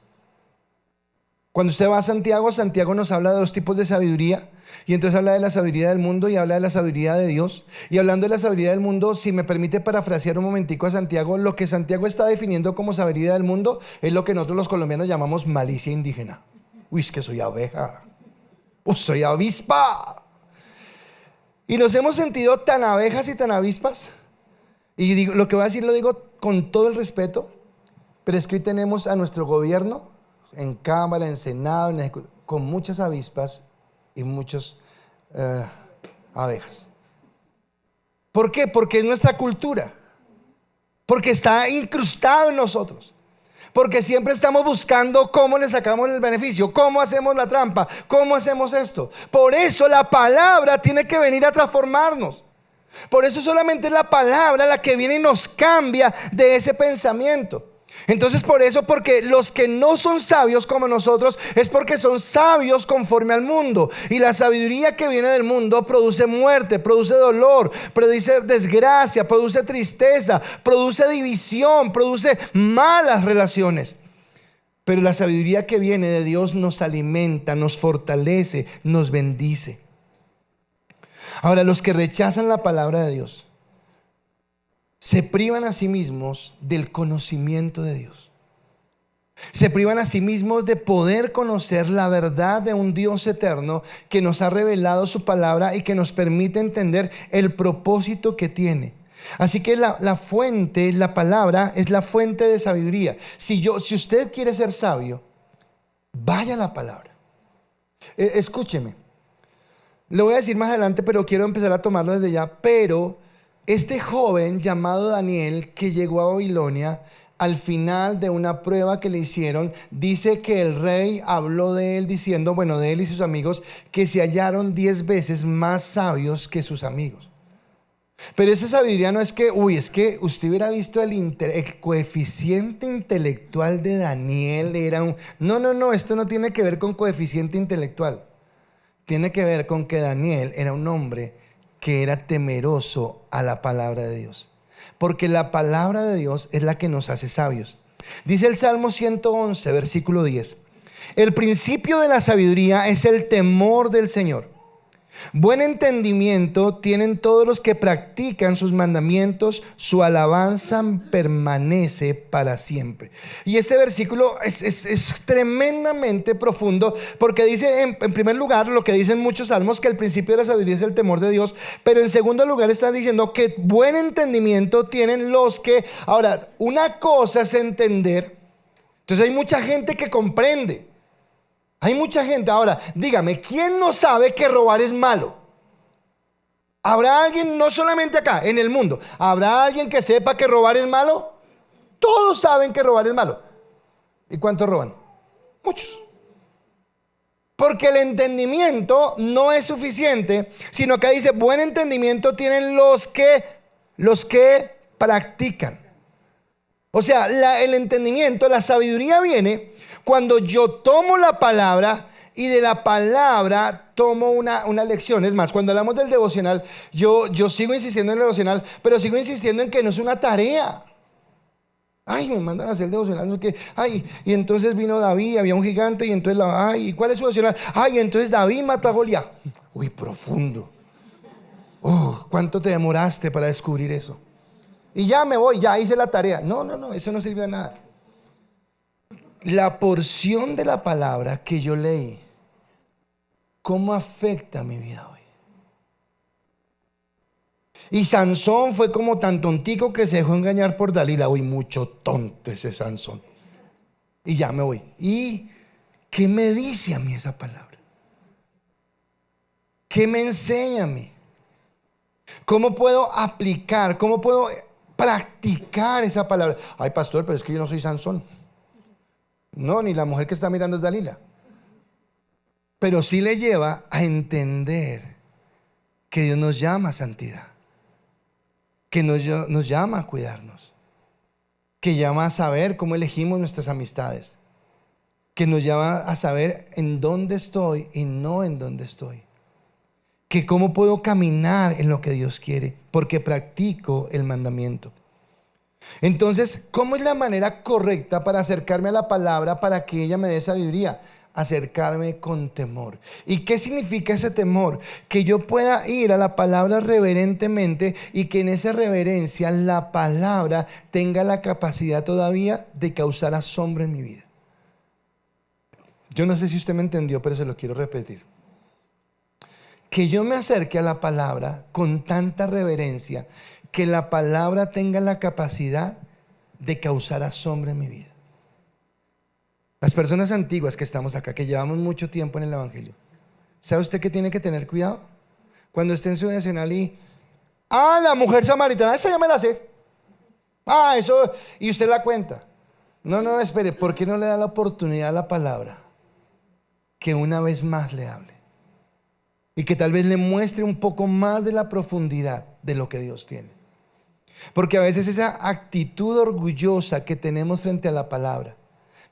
Cuando usted va a Santiago, Santiago nos habla de dos tipos de sabiduría. Y entonces habla de la sabiduría del mundo y habla de la sabiduría de Dios. Y hablando de la sabiduría del mundo, si me permite parafrasear un momentico a Santiago, lo que Santiago está definiendo como sabiduría del mundo es lo que nosotros los colombianos llamamos malicia indígena. Uy, es que soy abeja. Uy, soy avispa. Y nos hemos sentido tan abejas y tan avispas. Y digo, lo que voy a decir lo digo con todo el respeto, pero es que hoy tenemos a nuestro gobierno en Cámara, en Senado, con muchas avispas y muchas abejas. ¿Por qué? Porque es nuestra cultura. porque está incrustado en nosotros. Porque siempre estamos buscando cómo le sacamos el beneficio, cómo hacemos la trampa, cómo hacemos esto. Por eso la palabra tiene que venir a transformarnos. Por eso solamente es la palabra la que viene y nos cambia de ese pensamiento. Entonces por eso, porque los que no son sabios como nosotros es porque son sabios conforme al mundo. Y la sabiduría que viene del mundo produce muerte, produce dolor, produce desgracia, produce tristeza, produce división, produce malas relaciones. Pero la sabiduría que viene de Dios nos alimenta, nos fortalece, nos bendice. Ahora, los que rechazan la palabra de Dios se privan a sí mismos del conocimiento de Dios. Se privan a sí mismos de poder conocer la verdad de un Dios eterno que nos ha revelado su palabra y que nos permite entender el propósito que tiene. Así que la fuente, la palabra, es la fuente de sabiduría. Si usted quiere ser sabio, vaya a la palabra. Escúcheme. Lo voy a decir más adelante, pero quiero empezar a tomarlo desde ya. Pero este joven llamado Daniel, que llegó a Babilonia, al final de una prueba que le hicieron, dice que el rey habló de él diciendo, bueno, de él y sus amigos, que se hallaron 10 veces más sabios que sus amigos. Pero esa sabiduría no es que, es que usted hubiera visto el coeficiente intelectual de Daniel, era no, esto no tiene que ver con coeficiente intelectual. Tiene que ver con que Daniel era un hombre que era temeroso a la palabra de Dios. Porque la palabra de Dios es la que nos hace sabios. Dice el Salmo 111, versículo 10. El principio de la sabiduría es el temor del Señor. Buen entendimiento tienen todos los que practican sus mandamientos, su alabanza permanece para siempre. Y este versículo es tremendamente profundo porque dice en primer lugar lo que dicen muchos salmos, que el principio de la sabiduría es el temor de Dios, pero en segundo lugar está diciendo que buen entendimiento tienen los que... Ahora, una cosa es entender, entonces hay mucha gente que comprende. Hay mucha gente. Ahora, dígame, ¿quién no sabe que robar es malo? ¿Habrá alguien, no solamente acá, en el mundo, habrá alguien que sepa que robar es malo? Todos saben que robar es malo. ¿Y cuántos roban? Muchos. Porque el entendimiento no es suficiente, sino que dice, buen entendimiento tienen los que practican. O sea, el entendimiento, la sabiduría viene cuando yo tomo la palabra y de la palabra tomo una lección. Es más, cuando hablamos del devocional, yo sigo insistiendo en el devocional, pero sigo insistiendo en que no es una tarea. Me mandan a hacer el devocional, no que, y entonces vino David, había un gigante, y entonces, ¿y cuál es su devocional? Entonces David mató a Goliat. Profundo. ¿Cuánto te demoraste para descubrir eso? Y ya me voy, ya hice la tarea. No, eso no sirvió de nada. La porción de la palabra que yo leí, ¿cómo afecta mi vida hoy? Y Sansón fue como tan tontico que se dejó engañar por Dalila. Mucho tonto ese Sansón. Y ya me voy. ¿Y qué me dice a mí esa palabra? ¿Qué me enseña a mí? ¿Cómo puedo aplicar? ¿Cómo puedo practicar esa palabra? Pastor, pero es que yo no soy Sansón. No, ni la mujer que está mirando es Dalila. Pero sí le lleva a entender que Dios nos llama a santidad, que nos llama a cuidarnos, que llama a saber cómo elegimos nuestras amistades, que nos llama a saber en dónde estoy y no en dónde estoy, que cómo puedo caminar en lo que Dios quiere, porque practico el mandamiento. Entonces, ¿cómo es la manera correcta para acercarme a la palabra para que ella me dé sabiduría? Acercarme con temor. ¿Y qué significa ese temor? Que yo pueda ir a la palabra reverentemente y que en esa reverencia la palabra tenga la capacidad todavía de causar asombro en mi vida. Yo no sé si usted me entendió, pero se lo quiero repetir. Que yo me acerque a la palabra con tanta reverencia que la palabra tenga la capacidad de causar asombro en mi vida. Las personas antiguas que estamos acá, que llevamos mucho tiempo en el evangelio, ¿sabe usted que tiene que tener cuidado? Cuando esté en su devocional y la mujer samaritana, esta ya me la sé. Eso, y usted la cuenta. No, espere, ¿por qué no le da la oportunidad a la palabra que una vez más le hable? Y que tal vez le muestre un poco más de la profundidad de lo que Dios tiene. Porque a veces esa actitud orgullosa que tenemos frente a la palabra,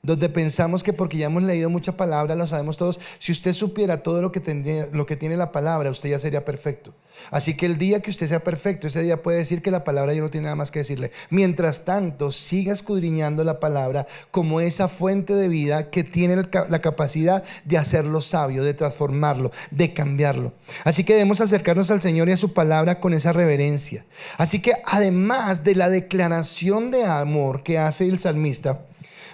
donde pensamos que porque ya hemos leído mucha palabra lo sabemos todos. Si usted supiera todo lo que tiene la palabra, usted ya sería perfecto. Así que el día que usted sea perfecto, ese día puede decir que la palabra ya no tiene nada más que decirle. Mientras tanto, siga escudriñando la palabra como esa fuente de vida que tiene la capacidad de hacerlo sabio, de transformarlo, de cambiarlo. Así que debemos acercarnos al Señor y a su palabra con esa reverencia. Así que además de la declaración de amor que hace el salmista,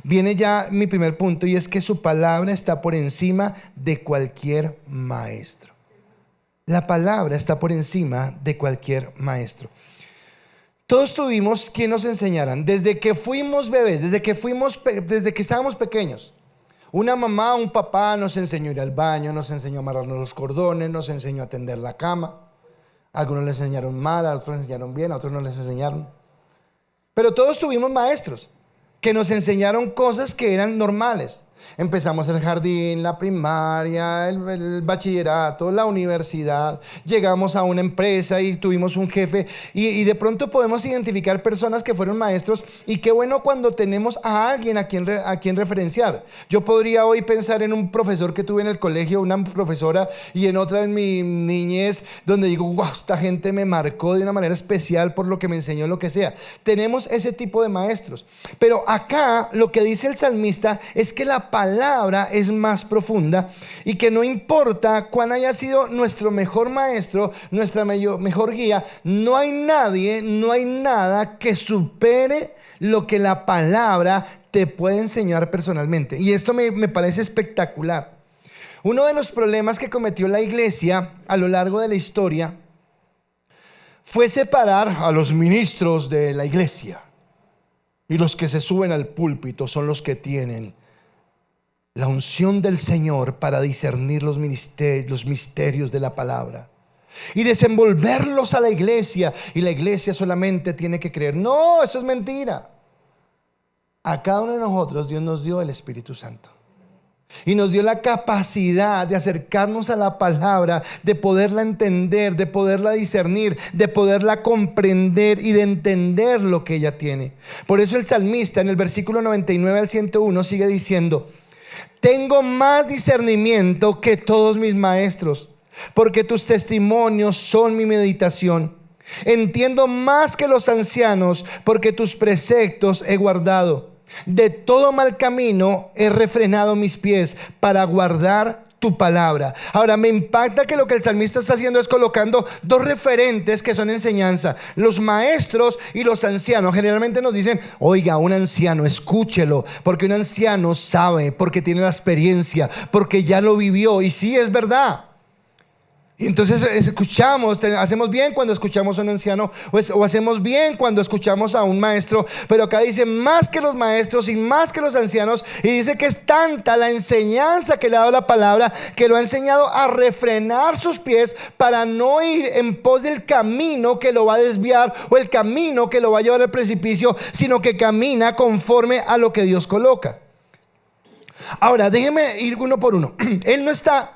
viene ya mi primer punto, y es que su palabra está por encima de cualquier maestro. La palabra está por encima de cualquier maestro. Todos tuvimos quien nos enseñaran desde que fuimos bebés, desde que estábamos pequeños. Una mamá, un papá nos enseñó a ir al baño, nos enseñó a amarrarnos los cordones, nos enseñó a tender la cama. A algunos les enseñaron mal, a otros les enseñaron bien, a otros no les enseñaron. Pero todos tuvimos maestros que nos enseñaron cosas que eran normales. Empezamos el jardín, la primaria, el bachillerato, la universidad. Llegamos a una empresa y tuvimos un jefe. Y de pronto podemos identificar personas que fueron maestros. Y qué bueno cuando tenemos a alguien a quien referenciar. Yo podría hoy pensar en un profesor que tuve en el colegio, una profesora, y en otra en mi niñez, donde digo, wow, esta gente me marcó de una manera especial por lo que me enseñó, lo que sea. Tenemos ese tipo de maestros. Pero acá lo que dice el salmista es que la palabra es más profunda y que no importa cuán haya sido nuestro mejor maestro, nuestra mejor guía, no hay nadie, no hay nada que supere lo que la palabra te puede enseñar personalmente. Y esto me parece espectacular. Uno de los problemas que cometió la iglesia a lo largo de la historia fue separar a los ministros de la iglesia. Y los que se suben al púlpito son los que tienen la unción del Señor para discernir los misterios de la palabra y desenvolverlos a la iglesia. Y la iglesia solamente tiene que creer. No, eso es mentira. A cada uno de nosotros Dios nos dio el Espíritu Santo. Y nos dio la capacidad de acercarnos a la palabra, de poderla entender, de poderla discernir, de poderla comprender y de entender lo que ella tiene. Por eso el salmista en el versículo 99 al 101 sigue diciendo: tengo más discernimiento que todos mis maestros, porque tus testimonios son mi meditación. Entiendo más que los ancianos, porque tus preceptos he guardado. De todo mal camino he refrenado mis pies para guardar tu palabra. Ahora me impacta que lo que el salmista está haciendo es colocando dos referentes que son enseñanza: los maestros y los ancianos. Generalmente nos dicen, oiga, un anciano, escúchelo, porque un anciano sabe, porque tiene la experiencia, porque ya lo vivió. Y sí, es verdad. Y entonces hacemos bien cuando escuchamos a un anciano, o hacemos bien cuando escuchamos a un maestro. Pero acá dice más que los maestros y más que los ancianos, y dice que es tanta la enseñanza que le ha dado la palabra, que lo ha enseñado a refrenar sus pies para no ir en pos del camino que lo va a desviar o el camino que lo va a llevar al precipicio, sino que camina conforme a lo que Dios coloca. Ahora déjeme ir uno por uno. Él no está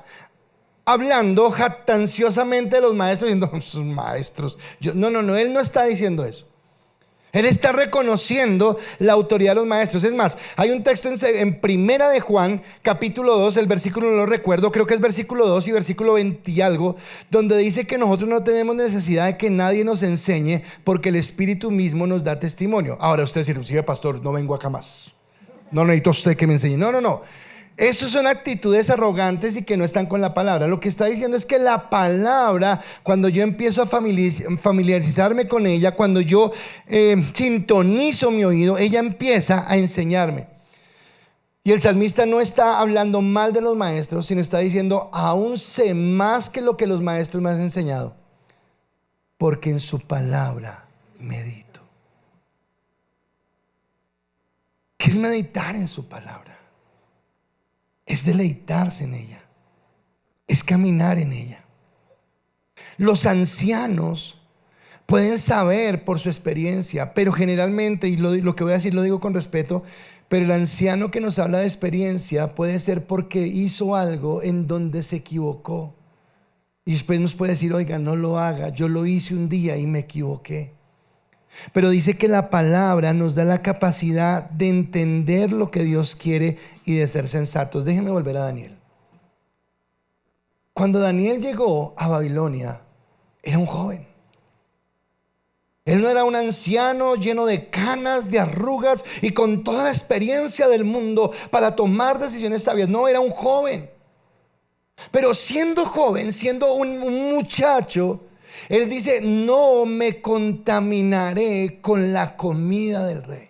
hablando jactanciosamente de los maestros, diciendo sus maestros. No, él no está diciendo eso. Él está reconociendo la autoridad de los maestros. Es más, hay un texto en Primera de Juan, capítulo 2, el versículo no lo recuerdo, creo que es versículo 2 y versículo 20 y algo, donde dice que nosotros no tenemos necesidad de que nadie nos enseñe, porque el Espíritu mismo nos da testimonio. Ahora usted dice, sí, pastor, no vengo acá más. No necesito usted que me enseñe. No. Esas son actitudes arrogantes y que no están con la palabra. Lo que está diciendo es que la palabra, cuando yo empiezo a familiarizarme con ella, cuando yo sintonizo mi oído, ella empieza a enseñarme. Y el salmista no está hablando mal de los maestros, sino está diciendo, aún sé más que lo que los maestros me han enseñado, porque en su palabra medito. ¿Qué es meditar en su palabra? Es deleitarse en ella, es caminar en ella. Los ancianos pueden saber por su experiencia, pero generalmente, y lo que voy a decir lo digo con respeto, pero el anciano que nos habla de experiencia puede ser porque hizo algo en donde se equivocó. Y después nos puede decir, oiga, no lo haga, yo lo hice un día y me equivoqué. Pero dice que la palabra nos da la capacidad de entender lo que Dios quiere y de ser sensatos. Déjenme volver a Daniel. Cuando Daniel llegó a Babilonia, era un joven. Él no era un anciano lleno de canas, de arrugas y con toda la experiencia del mundo para tomar decisiones sabias. No, era un joven. Pero siendo joven, siendo un muchacho, él dice, no me contaminaré con la comida del rey.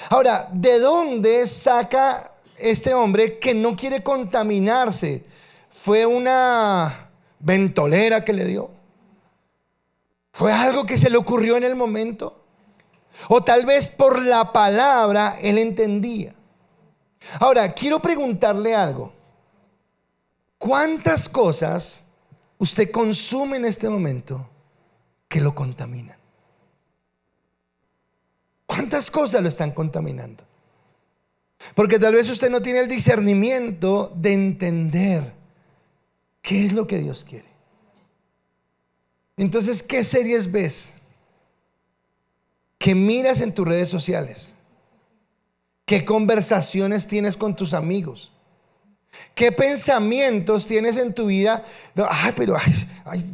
Ahora, ¿de dónde saca este hombre que no quiere contaminarse? ¿Fue una ventolera que le dio? ¿Fue algo que se le ocurrió en el momento? O tal vez por la palabra él entendía. Ahora, quiero preguntarle algo. ¿Cuántas cosas usted consume en este momento que lo contaminan? ¿Cuántas cosas lo están contaminando? Porque tal vez usted no tiene el discernimiento de entender qué es lo que Dios quiere. Entonces, ¿qué series ves? ¿Qué miras en tus redes sociales? ¿Qué conversaciones tienes con tus amigos? ¿Qué pensamientos tienes en tu vida? Pero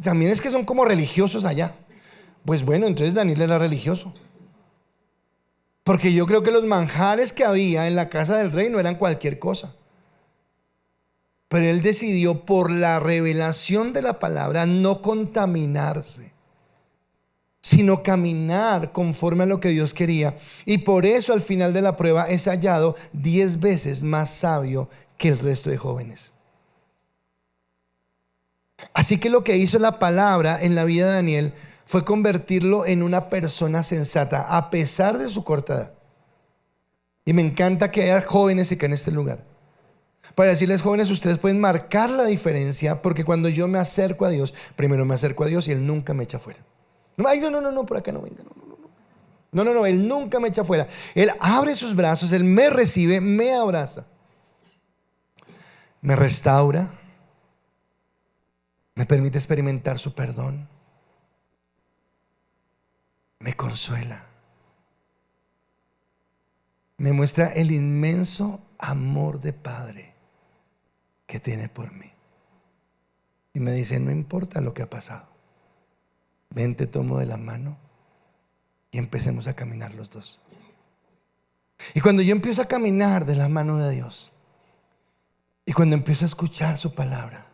también es que son como religiosos allá. Pues bueno, entonces Daniel era religioso. Porque yo creo que los manjares que había en la casa del rey no eran cualquier cosa. Pero él decidió por la revelación de la palabra no contaminarse, sino caminar conforme a lo que Dios quería. Y por eso al final de la prueba es hallado 10 veces más sabio que el resto de jóvenes. Así que lo que hizo la palabra en la vida de Daniel fue convertirlo en una persona sensata, a pesar de su corta edad. Y me encanta que haya jóvenes acá en este lugar. Para decirles, jóvenes, ustedes pueden marcar la diferencia, porque cuando yo me acerco a Dios, primero me acerco a Dios y Él nunca me echa fuera. Ay, no, por acá no venga, no, Él nunca me echa fuera. Él abre sus brazos, Él me recibe, me abraza, me restaura, me permite experimentar su perdón, me consuela, me muestra el inmenso amor de Padre que tiene por mí. Y me dice, no importa lo que ha pasado, ven, te tomo de la mano y empecemos a caminar los dos. Y cuando yo empiezo a caminar de la mano de Dios, y cuando empiezo a escuchar su palabra,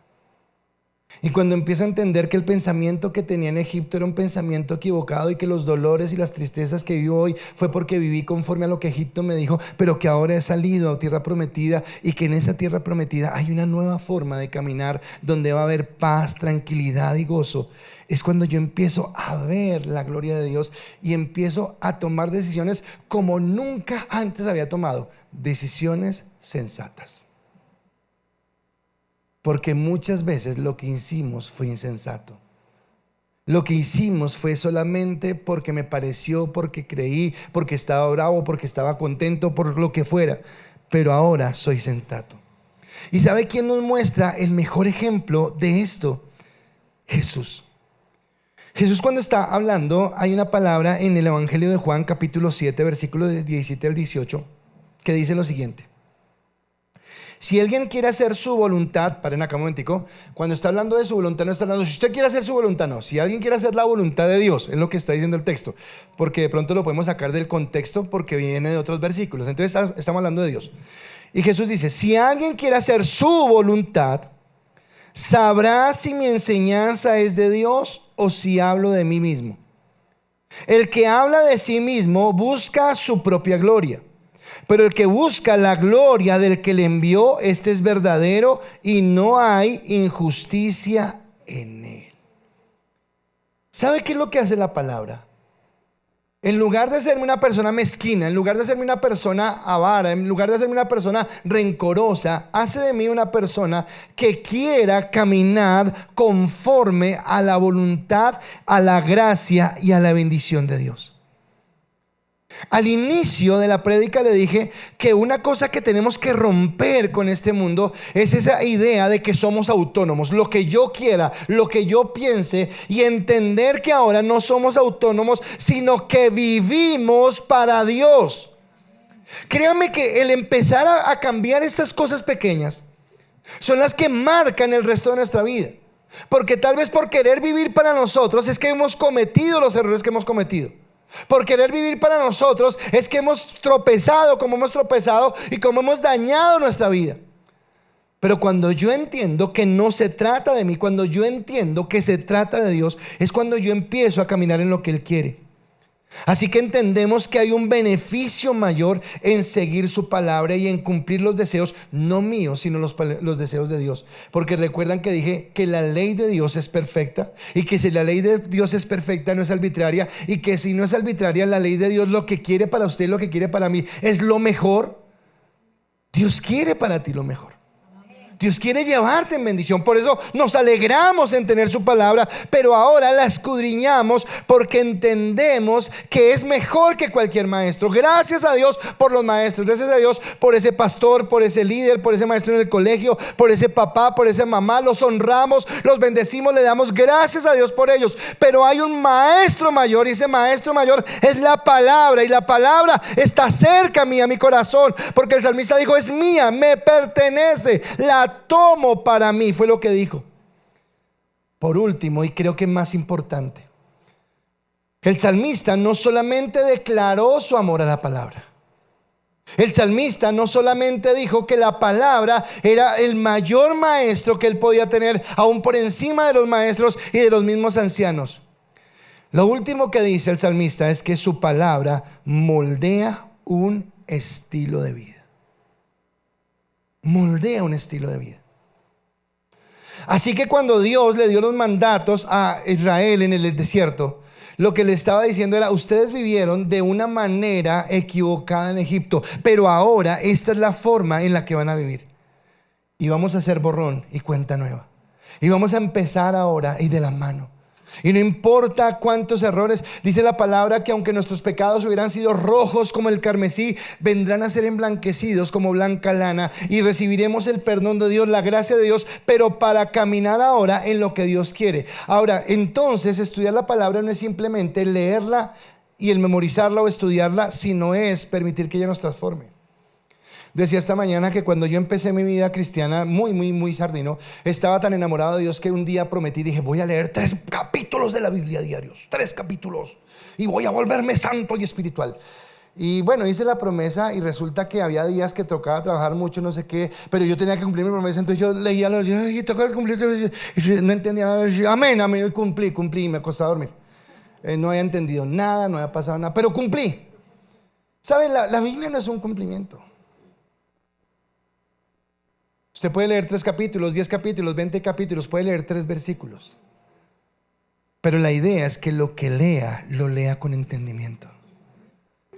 y cuando empiezo a entender que el pensamiento que tenía en Egipto era un pensamiento equivocado, y que los dolores y las tristezas que vivo hoy fue porque viví conforme a lo que Egipto me dijo, pero que ahora he salido a tierra prometida, y que en esa tierra prometida hay una nueva forma de caminar donde va a haber paz, tranquilidad y gozo. Es cuando yo empiezo a ver la gloria de Dios y empiezo a tomar decisiones como nunca antes había tomado, decisiones sensatas. Porque muchas veces lo que hicimos fue insensato. Lo que hicimos fue solamente porque me pareció, porque creí, porque estaba bravo, porque estaba contento, por lo que fuera. Pero ahora soy sensato. ¿Y sabe quién nos muestra el mejor ejemplo de esto? Jesús. Jesús, cuando está hablando, hay una palabra en el Evangelio de Juan, capítulo 7, versículos 17 al 18, que dice lo siguiente. Si alguien quiere hacer su voluntad, paren acá un momentico, cuando está hablando de su voluntad no está hablando, si usted quiere hacer su voluntad, no, si alguien quiere hacer la voluntad de Dios, es lo que está diciendo el texto, porque de pronto lo podemos sacar del contexto porque viene de otros versículos, entonces estamos hablando de Dios. Y Jesús dice, si alguien quiere hacer su voluntad, sabrá si mi enseñanza es de Dios o si hablo de mí mismo. El que habla de sí mismo busca su propia gloria. Pero el que busca la gloria del que le envió, este es verdadero y no hay injusticia en él. ¿Sabe qué es lo que hace la palabra? En lugar de serme una persona mezquina, en lugar de serme una persona avara, en lugar de serme una persona rencorosa, hace de mí una persona que quiera caminar conforme a la voluntad, a la gracia y a la bendición de Dios. Al inicio de la prédica le dije que una cosa que tenemos que romper con este mundo es esa idea de que somos autónomos, lo que yo quiera, lo que yo piense, y entender que ahora no somos autónomos, sino que vivimos para Dios. Créame que el empezar a cambiar estas cosas pequeñas son las que marcan el resto de nuestra vida. Porque tal vez por querer vivir para nosotros es que hemos cometido los errores que hemos cometido. Por querer vivir para nosotros es que hemos tropezado como hemos tropezado y como hemos dañado nuestra vida. Pero cuando yo entiendo que no se trata de mí, cuando yo entiendo que se trata de Dios, es cuando yo empiezo a caminar en lo que Él quiere. Así que entendemos que hay un beneficio mayor en seguir su palabra y en cumplir los deseos, no míos, sino los deseos de Dios. Porque recuerdan que dije que la ley de Dios es perfecta, y que si la ley de Dios es perfecta no es arbitraria, y que si no es arbitraria, la ley de Dios, lo que quiere para usted, lo que quiere para mí, es lo mejor. Dios quiere para ti lo mejor. Dios quiere llevarte en bendición. Por eso nos alegramos en tener su palabra, pero ahora la escudriñamos porque entendemos que es mejor que cualquier maestro. Gracias a Dios por los maestros, gracias a Dios por ese pastor, por ese líder, por ese maestro en el colegio, por ese papá, por esa mamá. Los honramos, los bendecimos, le damos gracias a Dios por ellos. Pero hay un maestro mayor, y ese maestro mayor es la palabra, y la palabra está cerca a mí, a mi corazón, porque el salmista dijo: es mía, me pertenece, la tomo para mí, fue lo que dijo. Por último, y creo que más importante, el salmista no solamente declaró su amor a la palabra. El salmista no solamente dijo que la palabra era el mayor maestro que él podía tener, aún por encima de los maestros y de los mismos ancianos. Lo último que dice el salmista es que su palabra moldea un estilo de vida. Moldea un estilo de vida. Así que cuando Dios le dio los mandatos a Israel en el desierto, lo que le estaba diciendo era: ustedes vivieron de una manera equivocada en Egipto, pero ahora esta es la forma en la que van a vivir. Y vamos a hacer borrón y cuenta nueva. Y vamos a empezar ahora y de la mano. Y no importa cuántos errores, dice la palabra que aunque nuestros pecados hubieran sido rojos como el carmesí, vendrán a ser emblanquecidos como blanca lana, y recibiremos el perdón de Dios, la gracia de Dios, pero para caminar ahora en lo que Dios quiere. Ahora, entonces, estudiar la palabra no es simplemente leerla y el memorizarla o estudiarla, sino es permitir que ella nos transforme. Decía esta mañana que cuando yo empecé mi vida cristiana, muy sardino, estaba tan enamorado de Dios que un día prometí, dije: voy a leer 3 capítulos de la Biblia diarios, 3 capítulos, y voy a volverme santo y espiritual. Y bueno, hice la promesa, y resulta que había días que tocaba trabajar mucho, no sé qué, pero yo tenía que cumplir mi promesa. Entonces yo leía los días: ay, toca cumplir, y no entendía nada. Amén, y cumplí, y me acostaba a dormir. No había entendido nada, no había pasado nada, pero cumplí. ¿Saben? La Biblia no es un cumplimiento. Usted puede leer 3 capítulos, 10 capítulos, 20 capítulos, puede leer 3 versículos. Pero la idea es que lo que lea, lo lea con entendimiento.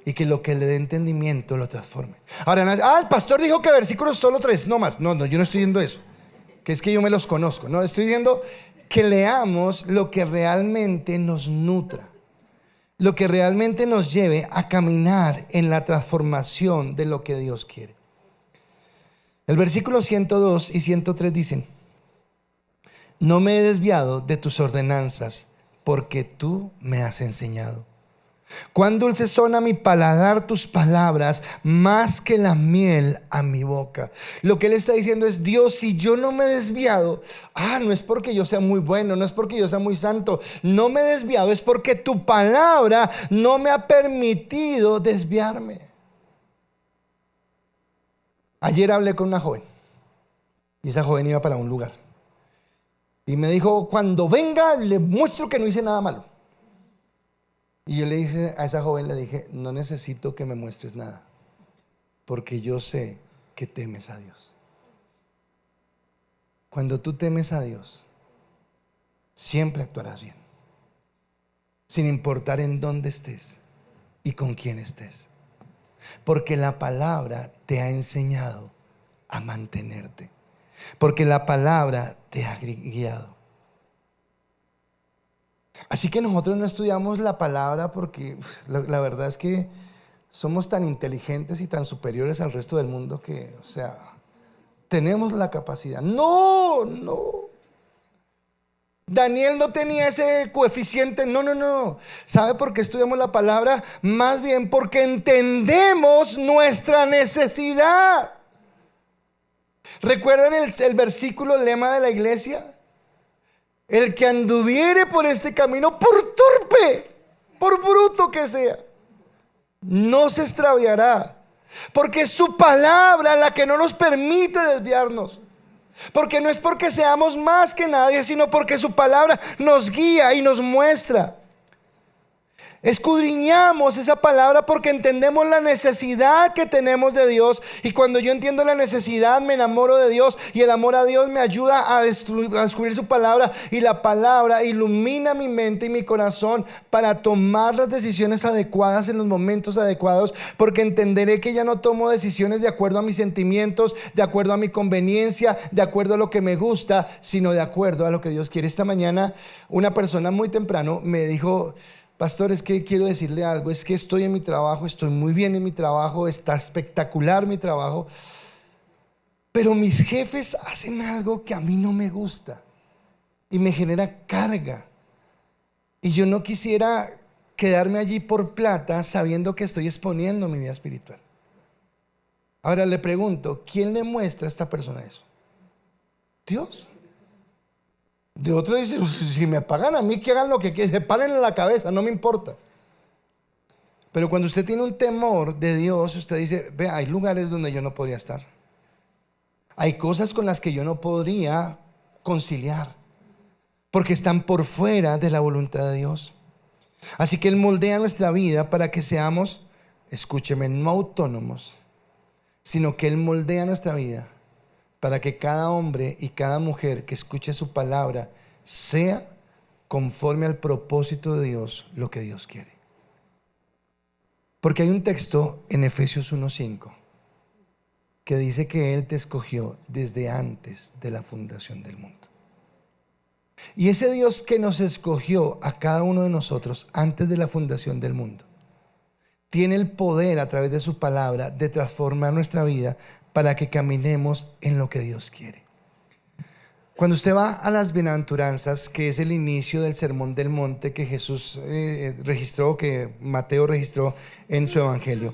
Y que lo que le dé entendimiento lo transforme. Ahora, el pastor dijo que versículos solo 3, no más. No, yo no estoy diciendo eso. Que es que yo me los conozco. No, estoy diciendo que leamos lo que realmente nos nutra. Lo que realmente nos lleve a caminar en la transformación de lo que Dios quiere. El versículo 102 y 103 dicen: no me he desviado de tus ordenanzas, porque tú me has enseñado. Cuán dulces son a mi paladar tus palabras, más que la miel a mi boca. Lo que él está diciendo es: Dios, si yo no me he desviado, no es porque yo sea muy bueno, no es porque yo sea muy santo, no me he desviado, es porque tu palabra no me ha permitido desviarme. Ayer hablé con una joven, y esa joven iba para un lugar, y me dijo: cuando venga le muestro que no hice nada malo. Y yo le dije a esa joven, le dije: no necesito que me muestres nada, porque yo sé que temes a Dios. Cuando tú temes a Dios, siempre actuarás bien, sin importar en dónde estés, y con quién estés. Porque la palabra te ha enseñado a mantenerte. Porque la palabra te ha guiado. Así que nosotros no estudiamos la palabra porque la verdad es que somos tan inteligentes y tan superiores al resto del mundo que, tenemos la capacidad. No. Daniel no tenía ese coeficiente. No. ¿Sabe por qué estudiamos la palabra? Más bien porque entendemos nuestra necesidad. ¿Recuerdan el versículo lema de la iglesia? El que anduviere por este camino, por torpe, por bruto que sea, no se extraviará, porque es su palabra la que no nos permite desviarnos. Porque no es porque seamos más que nadie, sino porque su palabra nos guía y nos muestra. Escudriñamos esa palabra porque entendemos la necesidad que tenemos de Dios. Y cuando yo entiendo la necesidad, me enamoro de Dios. Y el amor a Dios me ayuda a descubrir su palabra. Y la palabra ilumina mi mente y mi corazón para tomar las decisiones adecuadas en los momentos adecuados. Porque entenderé que ya no tomo decisiones de acuerdo a mis sentimientos, de acuerdo a mi conveniencia, de acuerdo a lo que me gusta, sino de acuerdo a lo que Dios quiere. Esta mañana una persona muy temprano me dijo: pastor, es que quiero decirle algo, es que estoy en mi trabajo, estoy muy bien en mi trabajo, está espectacular mi trabajo, pero mis jefes hacen algo que a mí no me gusta y me genera carga. Y yo no quisiera quedarme allí por plata sabiendo que estoy exponiendo mi vida espiritual. Ahora le pregunto, ¿quién le muestra a esta persona eso? Dios. De otro dice: si me pagan a mí, que hagan lo que quieran, se paren en la cabeza, no me importa. Pero cuando usted tiene un temor de Dios, usted dice: ve, hay lugares donde yo no podría estar, hay cosas con las que yo no podría conciliar, porque están por fuera de la voluntad de Dios. Así que Él moldea nuestra vida para que seamos, escúcheme, no autónomos, sino que Él moldea nuestra vida para que cada hombre y cada mujer que escuche su palabra sea conforme al propósito de Dios, lo que Dios quiere. Porque hay un texto en Efesios 1:5 que dice que Él te escogió desde antes de la fundación del mundo. Y ese Dios que nos escogió a cada uno de nosotros antes de la fundación del mundo tiene el poder a través de su palabra de transformar nuestra vida para que caminemos en lo que Dios quiere. Cuando usted va a las bienaventuranzas, que es el inicio del sermón del monte que Jesús registró, que Mateo registró en su evangelio,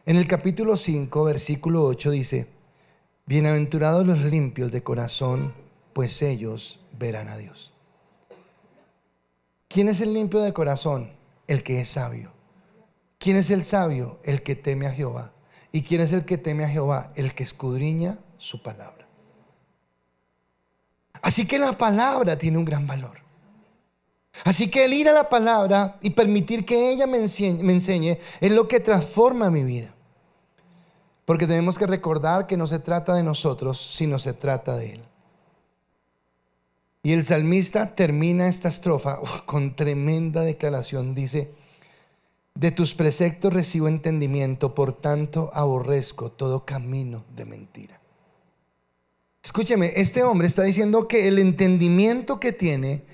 en el capítulo 5, versículo 8 dice: bienaventurados los limpios de corazón, pues ellos verán a Dios. ¿Quién es el limpio de corazón? El que es sabio. ¿Quién es el sabio? El que teme a Jehová. ¿Y quién es el que teme a Jehová? El que escudriña su palabra. Así que la palabra tiene un gran valor. Así que el ir a la palabra y permitir que ella me enseñe es lo que transforma mi vida. Porque tenemos que recordar que no se trata de nosotros, sino se trata de Él. Y el salmista termina esta estrofa con tremenda declaración. Dice: de tus preceptos recibo entendimiento, por tanto aborrezco todo camino de mentira. Escúcheme, este hombre está diciendo que el entendimiento que tiene,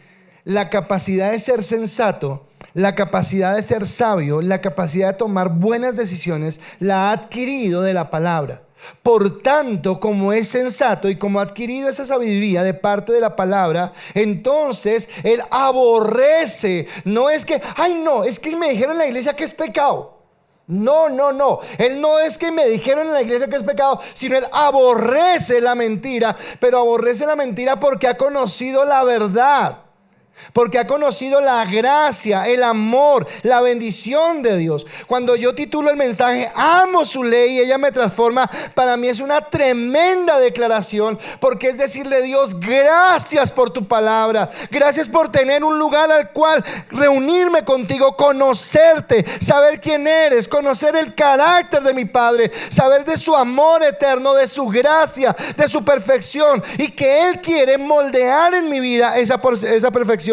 la capacidad de ser sensato, la capacidad de ser sabio, la capacidad de tomar buenas decisiones, la ha adquirido de la palabra. Por tanto, como es sensato y como ha adquirido esa sabiduría de parte de la palabra, entonces él aborrece. No es que, es que me dijeron en la iglesia que es pecado. No. Él no es que me dijeron en la iglesia que es pecado, sino él aborrece la mentira. Pero aborrece la mentira porque ha conocido la verdad. Porque ha conocido la gracia, el amor, la bendición de Dios. Cuando yo titulo el mensaje amo su ley y ella me transforma, para mí es una tremenda declaración, porque es decirle: Dios, gracias por tu palabra, gracias por tener un lugar al cual reunirme contigo, conocerte, saber quién eres, conocer el carácter de mi Padre, saber de su amor eterno, de su gracia, de su perfección, y que Él quiere moldear en mi vida esa perfección.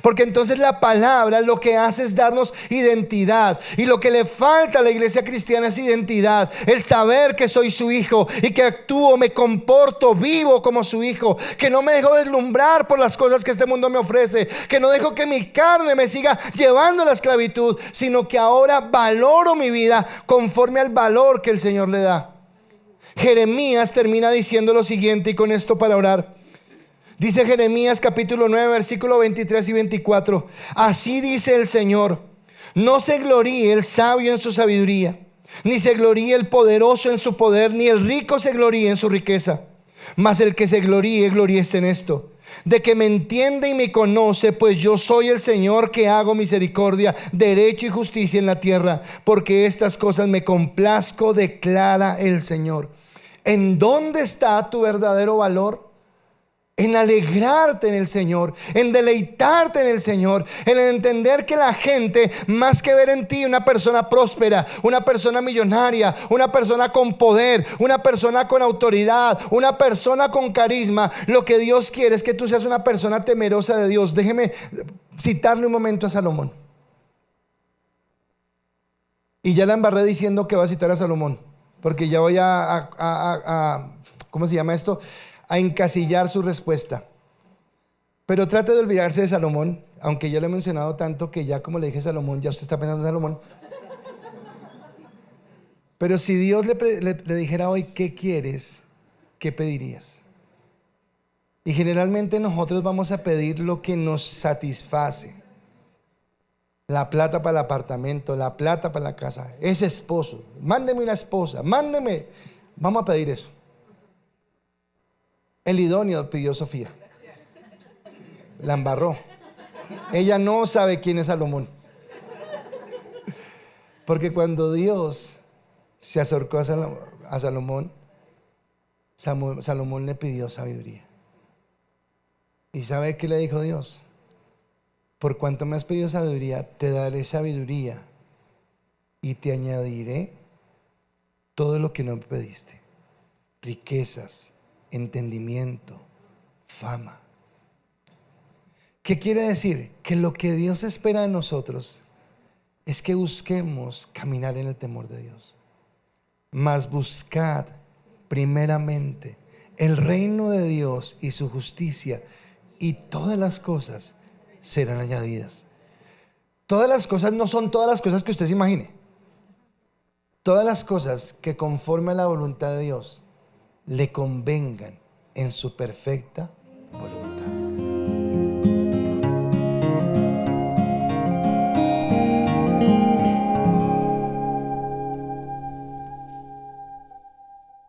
Porque entonces la palabra lo que hace es darnos identidad. Y lo que le falta a la iglesia cristiana es identidad. El saber que soy su hijo y que actúo, me comporto, vivo como su hijo. Que no me dejo deslumbrar por las cosas que este mundo me ofrece. Que no dejo que mi carne me siga llevando a la esclavitud, sino que ahora valoro mi vida conforme al valor que el Señor le da. Jeremías termina diciendo lo siguiente, y con esto para orar. Dice Jeremías capítulo 9 versículo 23 y 24: así dice el Señor: no se gloríe el sabio en su sabiduría, ni se gloríe el poderoso en su poder, ni el rico se gloríe en su riqueza. Mas el que se gloríe, gloríese en esto: de que me entiende y me conoce, pues yo soy el Señor que hago misericordia, derecho y justicia en la tierra, porque estas cosas me complazco, declara el Señor. ¿En dónde está tu verdadero valor? En alegrarte en el Señor, en deleitarte en el Señor, en entender que la gente, más que ver en ti una persona próspera, una persona millonaria, una persona con poder, una persona con autoridad, una persona con carisma, lo que Dios quiere es que tú seas una persona temerosa de Dios. Déjeme citarle un momento a Salomón. Y ya la embarré diciendo que va a citar a Salomón, porque ya voy ¿cómo se llama esto? A encasillar su respuesta. Pero trate de olvidarse de Salomón, aunque ya lo he mencionado tanto que ya, como le dije, Salomón, ya usted está pensando en Salomón. Pero si Dios le dijera hoy: ¿qué quieres? ¿Qué pedirías? Y generalmente nosotros vamos a pedir lo que nos satisface. La plata para el apartamento, la plata para la casa, ese esposo, mándeme una esposa, mándeme. Vamos a pedir eso. El idóneo pidió Sofía. La embarró. Ella no sabe quién es Salomón. Porque cuando Dios se acercó a Salomón, Salomón le pidió sabiduría. ¿Y sabe qué le dijo Dios? Por cuanto me has pedido sabiduría, te daré sabiduría y te añadiré todo lo que no me pediste: riquezas, entendimiento, fama. ¿Qué quiere decir? Que lo que Dios espera de nosotros es que busquemos caminar en el temor de Dios. Mas buscad primeramente el reino de Dios y su justicia, y todas las cosas serán añadidas. Todas las cosas no son todas las cosas que usted se imagine. Todas las cosas que conforme a la voluntad de Dios le convengan en su perfecta